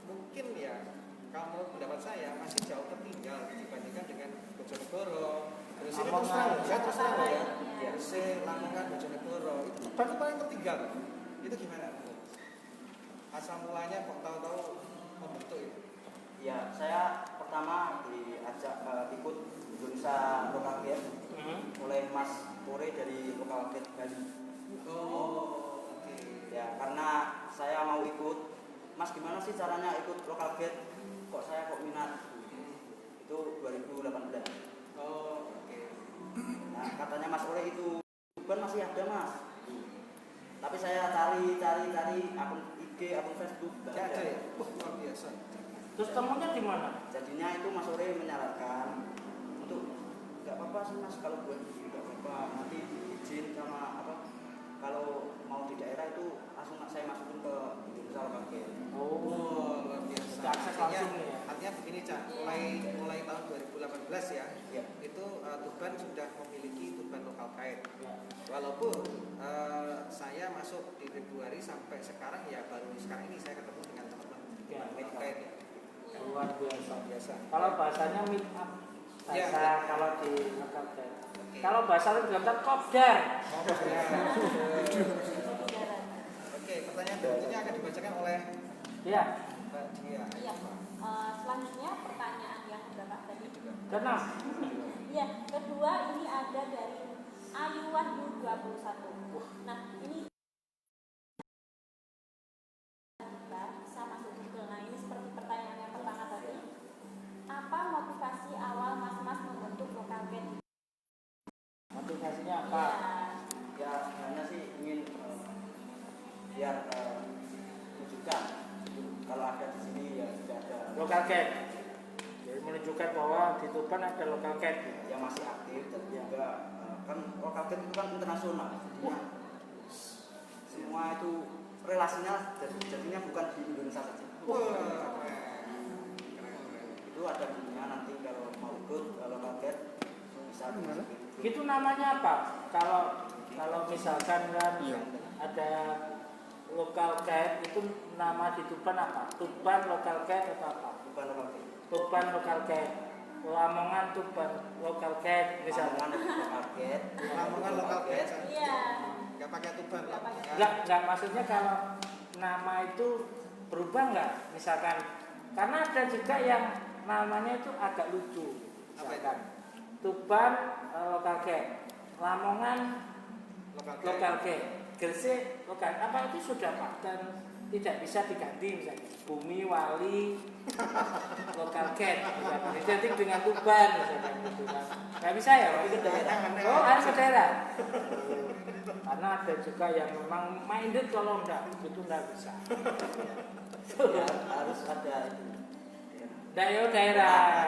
mungkin ya, kalau menurut pendapat saya masih jauh tertinggal dibandingkan dengan Bojonegoro. Terus ini terus terang, saya terus terang ya. Gresik, Lamongan, Bojonegoro itu Tuban itu paling tertinggal. Itu gimana? Asal mulanya kok tahu-tahu membentuk itu? Ya, saya pertama diajak ikut Indonesia Local Game oleh Mas Pore dari Local Game Bali. Oh, oke. Ya, karena saya mau ikut. Mas, gimana sih caranya ikut Local Game? Kok saya kok minat? Itu 2018. Oh, oke. Nah, katanya Mas Pore itu Tuban masih ada, Mas. Tapi saya cari akun IG, akun Facebook, Nggak ada ya? Wah, luar biasa. Terus temunya di mana? Jadinya itu Mas Ore menyarankan untuk nggak apa-apa sih Mas kalau buat nggak apa-apa, nanti izin sama apa, kalau mau di daerah itu langsung saya masukin ke Indonesia Local Game. Oh, luar biasa. Bisa akses langsung ya? Artinya begini, Cak. Mulai tahun 2018 ya, Ya. itu Tuban sudah memiliki Tuban Local Guide. Ya. Walaupun saya masuk di Februari sampai sekarang ya baru sekarang ini saya ketemu dengan teman-teman Ya. Local Guide ya. Luar biasa. Biasa. Kalau bahasanya meet up, bahasa Ya. kalau di lokal guide. Oke. Kalau bahasa lain daftar kopdar. Oke, pertanyaan berikutnya akan dibacakan oleh Ya. Mbak Dia. Iya. Selanjutnya pertanyaan yang berapa tadi? Keenam. Iya, kedua ini ada dari Ayuwan 21. Nah, ini bisa masuk Google. Nah, ini seperti pertanyaan yang pertama tadi. Apa motivasi awal Mas-mas membentuk Local Guide? Motivasinya apa? Ya, Ya sebenarnya sih ingin biar tunjukkan kalau ada di sini ya sudah ada Local guide. Jadi menunjukkan bahwa di Tuban ada local guide. yang masih aktif dan juga kan Local Game itu kan internasional, jadinya semua itu relasinya jadinya bukan di Indonesia saja. Wah, Itu ada dunia nanti kalau mau ikut Local Game bisa dimasukin. Itu namanya apa? Kalau misalkan kan ada local guide itu nama di Tuban apa? Tuban local guide atau apa? Bukan Local Game. Tuban local guide, Lamongan Tuban local guide misalnya. Lamongan Local Guide. iya. Nggak pakai Tuban, Nggak pakai. Enggak maksudnya kalau nama itu berubah nggak? Misalkan karena ada juga yang namanya itu agak lucu. Apa itu? Misalkan Tuban local guide, Lamongan Local Guide. local guide, Gresik local apa itu sudah Pak dan tidak bisa diganti misalnya Bumi Wali local guide misalkan identik dengan Tuban misalkan gitu kan nggak bisa ya Pak? Itu daerah. Oh harus ke daerah. Karena ada juga yang memang minded kalau enggak itu enggak bisa. Ya, harus ada itu. Daerah.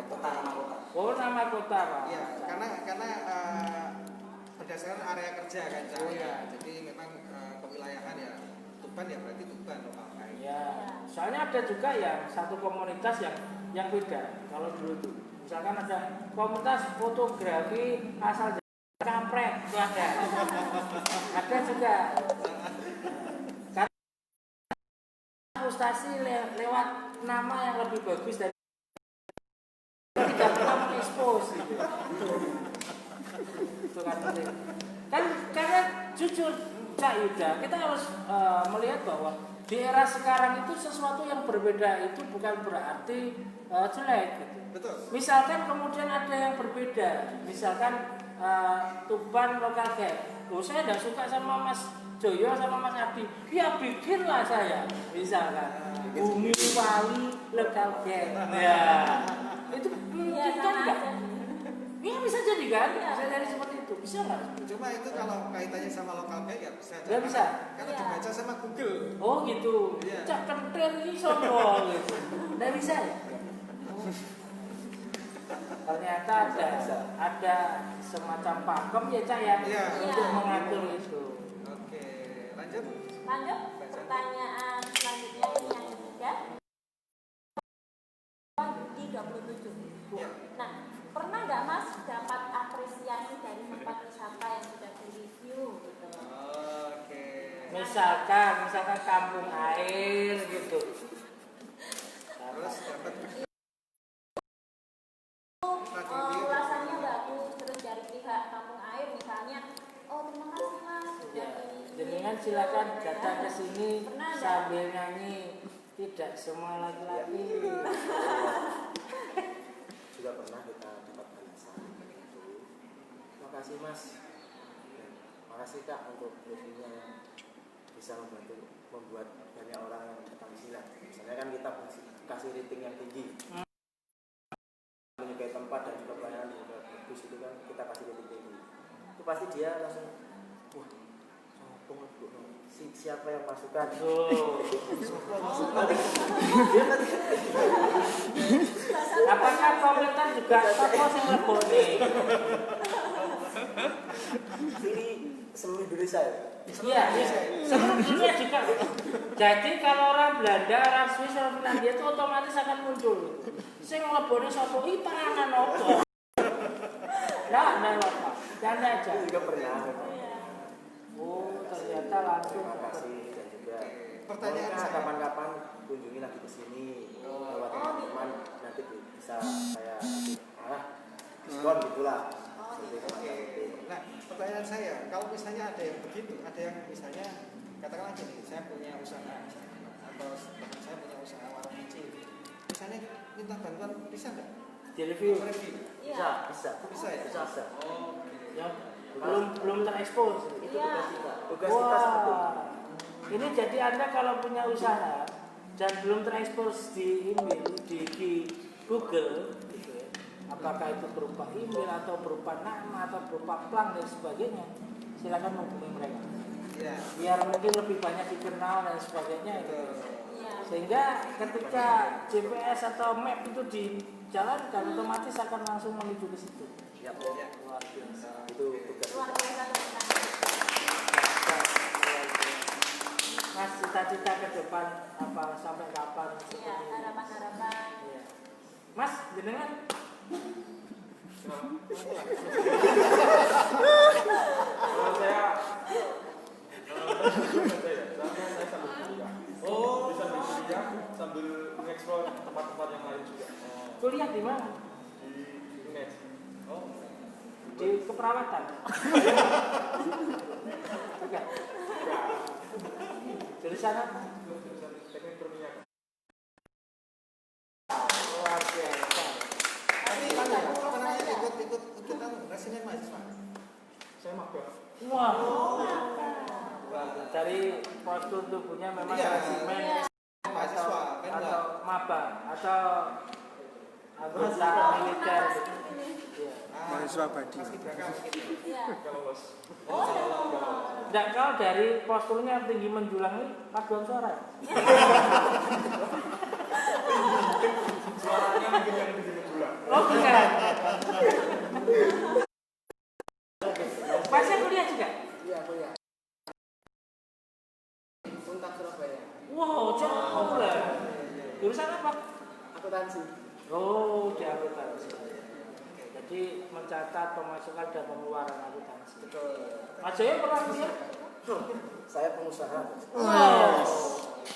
Kota nama kota. Oh nama kota Pak. Iya, karena berdasarkan area kerja kan, Cak. Oh, iya. Jadi memang kewilayahan ya Tuban ya berarti Tuban Local Guide. Ya, soalnya ada juga yang satu komunitas yang beda. Kalau dulu tuh, misalkan ada komunitas fotografi asal kampret itu ada juga. Karena frustasi lewat nama yang lebih bagus dari tidak pernah mengekspos gitu. Itu kan penting. Kan karena jujur Cak Yuda, kita harus melihat bahwa di era sekarang itu sesuatu yang berbeda itu bukan berarti jelek gitu. Betul. Misalkan kemudian ada yang berbeda, misalkan Tuban lokal gang. Oh, saya tidak suka sama Mas Joyo sama Mas Adi. Ya bikinlah saya, misalkan Bumi Wali lokal gang. Ya, itu memungkinkan nggak? Ya bisa jadi kan? Bisa jadi seperti itu. Bisa nggak? Cuma itu kalau kaitannya sama lokal band ya bisa. Nggak bisa. Karena dibaca sama Google. Oh gitu. Iya. Cak kentir ini sono gitu. Nggak bisa ya? Ternyata ada semacam pakem ya Cak ya Iya. untuk mengatur itu. Oke, lanjut. Lanjut, pertanyaan selanjutnya ini yang ketiga di 27. Iya. Nah, pernah nggak Mas dapat apresiasi dari tempat wisata yang sudah direview gitu? Oke. Misalkan kampung air gitu. Terus dapat Rasanya bagus, terus dari pihak kampung air misalnya, oh terima kasih Mas sudah Ya, di jenengan silakan datang ke sini Pernah nggak? sambil nyanyi. Tidak semua laki-laki. Juga pernah kita dapat balasan itu. Terima kasih Mas. Terima kasih Kak untuk reviewnya yang bisa membuat banyak orang yang datang ke sini. Misalnya kan kita kasih rating yang tinggi. Menyukai tempat dan juga pelayanan juga bagus, itu kan kita kasih rating tinggi. Itu pasti dia langsung wah, sombong Bu. Siapa yang masukkan? Dia nanti Apakah komentar juga toko sing lebone? ini seluruh Indonesia ya. Iya, seluruh dunia juga. Jadi kalau orang Belanda, orang Swiss, orang Finlandia itu otomatis akan muncul. Sing lebone sapa iki panganan opo? Nah, Pak. Jangan aja. Itu juga pernah. Oh, ternyata langsung. Terima kasih dan juga Pertanyaan Monika, saya. kapan-kapan kunjungi lagi ke sini lewat teman-teman, nanti bisa saya diskon gitulah. Seperti semacam itu. Nah, pertanyaan saya, kalau misalnya ada yang begitu, ada yang misalnya katakanlah gini, saya punya usaha atau teman saya punya usaha warung kecil, misalnya minta bantuan bisa nggak? Di review. Review. Iya. Bisa ya? Bisa. Yang belum terekspos. Itu Iya. tugas kita. Tugas kita seperti itu. Wah, ini jadi Anda kalau punya usaha dan belum terekspos di email di Google, gitu ya, apakah itu berupa email atau berupa nama atau berupa plang dan sebagainya, silakan menghubungi mereka. Iya. Biar mungkin lebih banyak dikenal dan sebagainya. Gitu. Iya. Sehingga ketika GPS atau map itu dijalankan, otomatis akan langsung menuju ke situ. Ya, Luar biasa. itu tugas Luar kita. biasa teman-teman. Mas, cita-cita ke depan apa sampai kapan? Iya, harapan-harapan. Iya. Mas, jenengan Kalau saya sambil kuliah. Bisa sambil kuliah sambil mengeksplor tempat-tempat yang lain juga. kuliah di mana? Di UNES. Di keperawatan. Bukan. Jurusan apa? Jurusan teknik perminyakan. Luar biasa. Tapi pernah ikut kita resimen mahasiswa. Saya magang. Wah. Dari postur tubuhnya memang Iya. resimen Mahasiswa, kan atau maba atau anggota militer. Iya. Mahasiswa Badi. Paskibraka gitu. Iya. Kalau bos. Enggak, kalau dari posturnya tinggi menjulang ini paduan suara. Suaranya mungkin yang tinggi menjulang. Oh bukan. Masnya kuliah juga? Iya, kuliah. Untak Surabaya. Wow, jauh lah. Jurusan apa? Akuntansi. Oh, di akuntansi. Jadi Jadi mencatat pemasukan dan pengeluaran akuntansi. Betul. Mas Joyo pernah lihat? Saya pengusaha. Wow.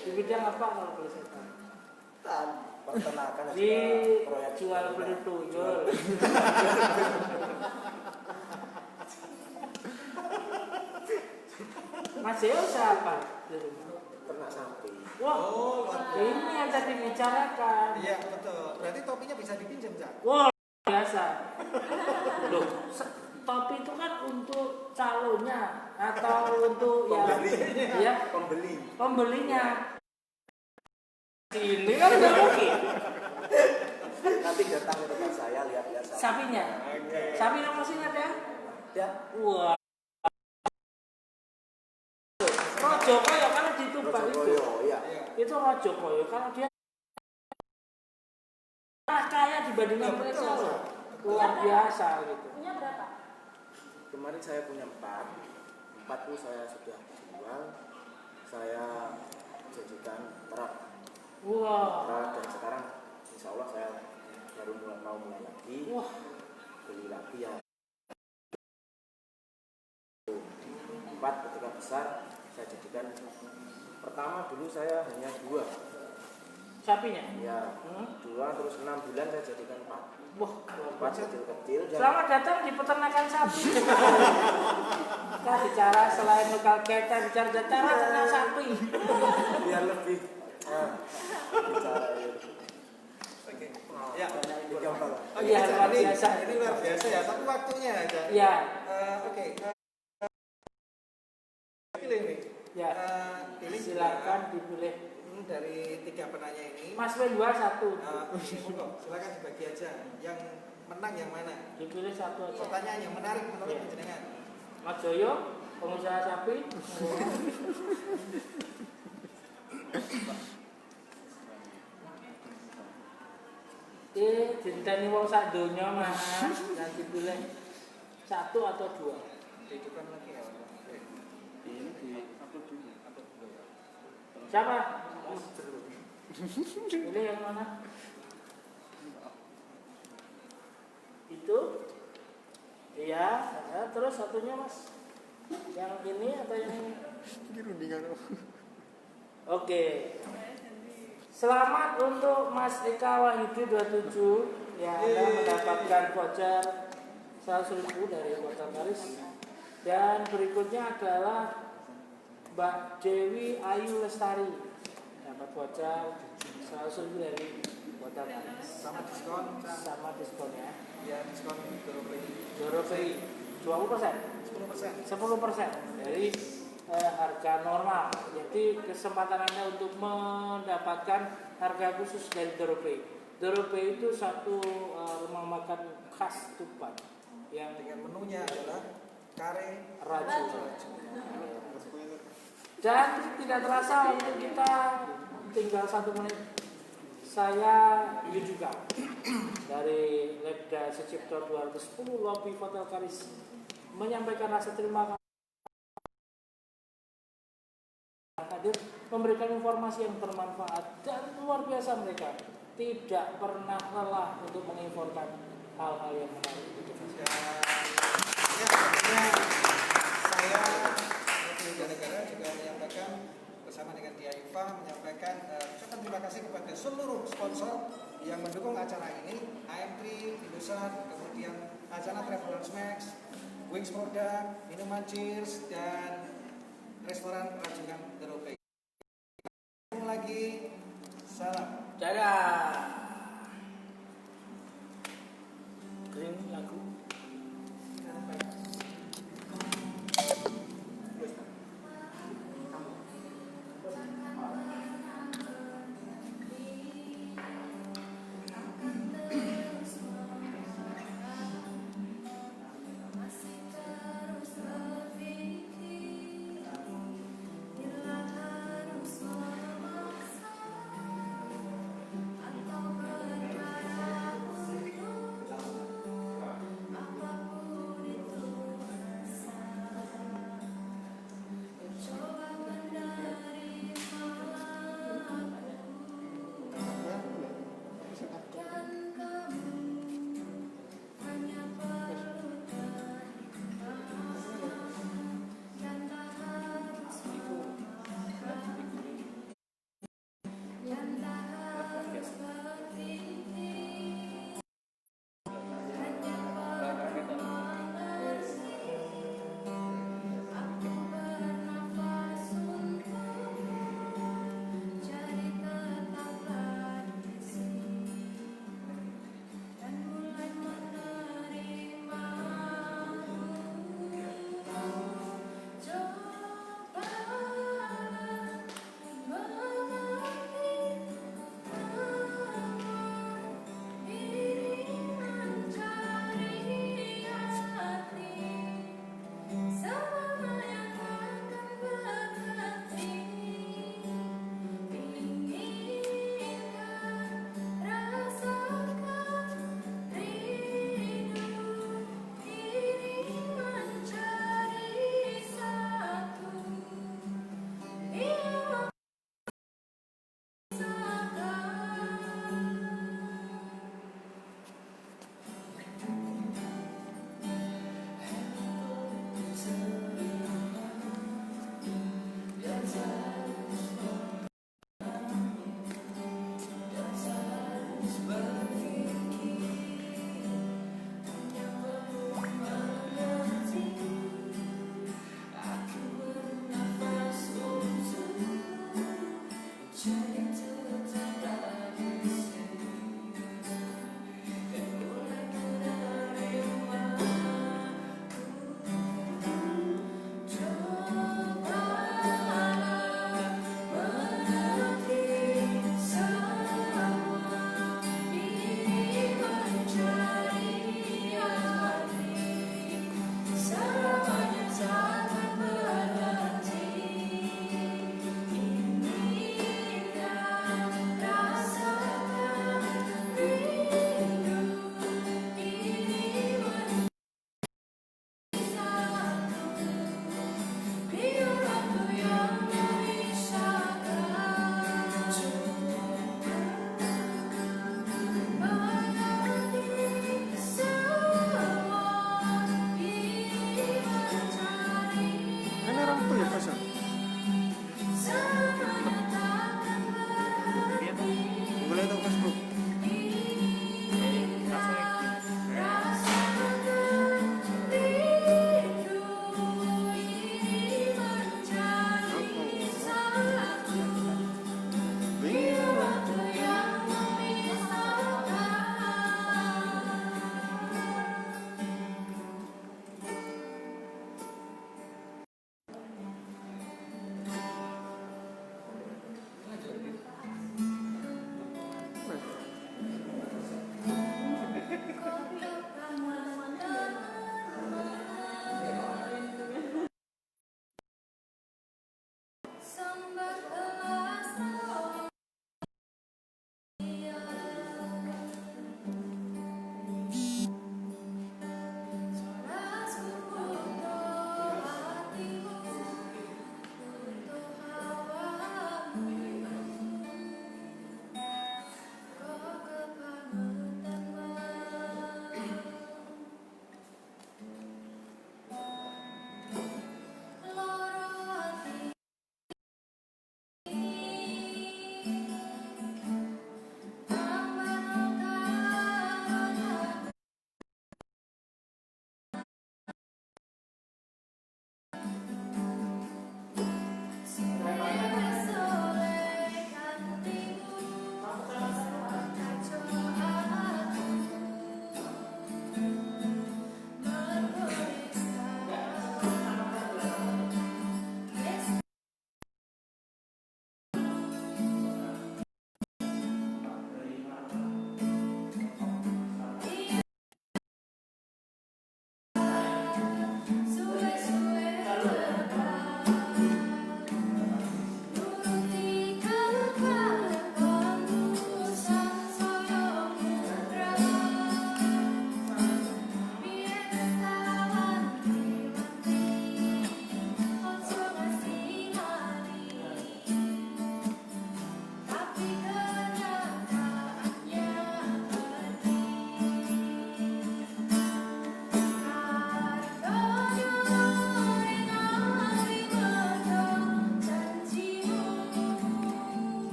Di bidang apa kalau boleh saya tahu? Peternakan Di proyek jual beli tuyul. Mas Joyo siapa di rumah? ternak sapi. Wah, Oh, luar biasa. ini yang tadi bicarakan. Iya, betul. Berarti topinya bisa dipinjam, Cak. Wah, biasa. Loh, topi itu kan untuk calonnya atau untuk Pembeli. ya pembelinya. Ini kan udah mungkin. Nanti datang ke tempat saya lihat-lihat sapi. Sapinya. Oke. Sapi nama mesinnya ada? Ya, Wah. Rojo koyo kalau ditubak itu. Rojokoyo, ya. Itu rojo koyo kalau dia kaya dibandingkan Ya, mereka betul. loh. Luar biasa gitu. Punya berapa? Kemarin saya punya 4 itu saya sudah jual. Saya jadikan terap. Wah. Dan sekarang insya Allah saya baru mau mulai lagi. Wah. Beli lagi ya. 4 ketika besar saya jadikan. Pertama dulu saya hanya 2. Sapinya. Ya, 2 terus 6 bulan saya jadikan 4. Wah, 4 kecil-kecil. selamat datang di peternakan sapi. Kita bicara selain lokal kita bicara cara ternak sapi. Biar lebih bicara ya. Oke. Ya. Gampang. Oh, Iya, Cak. luar Ini- biasa. Ini luar biasa ya, tapi waktunya aja. Ya, Oke. Pilih nih. ya. Pilih Silakan dipilih. dari 3 penanya ini. Mas Wendua satu. Monggo, silakan dibagi aja. Yang menang yang mana? Dipilih satu aja. Pertanyaan yang menarik menurut Iya. panjenengan. Mas Joyo, pengusaha sapi. Dinteni wong sak donya Mas, nanti pilih 1 atau 2. Hidupkan lagi ya. Siapa? Pilih yang mana? Itu? Iya, terus satunya Mas. Yang ini atau yang ini? Oke. Selamat untuk Mas Eka Wahyudi 27 yang Anda mendapatkan voucher 100.000 dari Hotel Paris. Dan berikutnya adalah Mbak Dewi Ayu Lestari dapat voucher 100.000 dari Hotel Paris. Sama diskon, Cak. Sama diskonnya. Ya, diskon Europay 20%. 10% dari harga normal. Jadi kesempatan Anda untuk mendapatkan harga khusus dari Europay. Europay itu satu rumah makan khas Tuban yang dengan menunya adalah kare raju. Dan tidak terasa untuk kita tinggal 1 menit. Saya Yudika dari Lebda Sucipto 210 Lobby Hotel Karis menyampaikan rasa terima kasih hadir memberikan informasi yang bermanfaat dan luar biasa. Mereka tidak pernah lelah untuk menginformasikan hal-hal yang menarik itu. ya, tentunya saya wakil negara juga menyampaikan bersama dengan Diaifa menyampaikan ucapan terima kasih kepada seluruh sponsor yang mendukung acara ini, AM3, Indosat, kemudian Ajana Travel Max, Wings Product, Minuman Cheers, dan restoran Rajungan Europay. Ketemu lagi, salam. Dadah. Green lagu.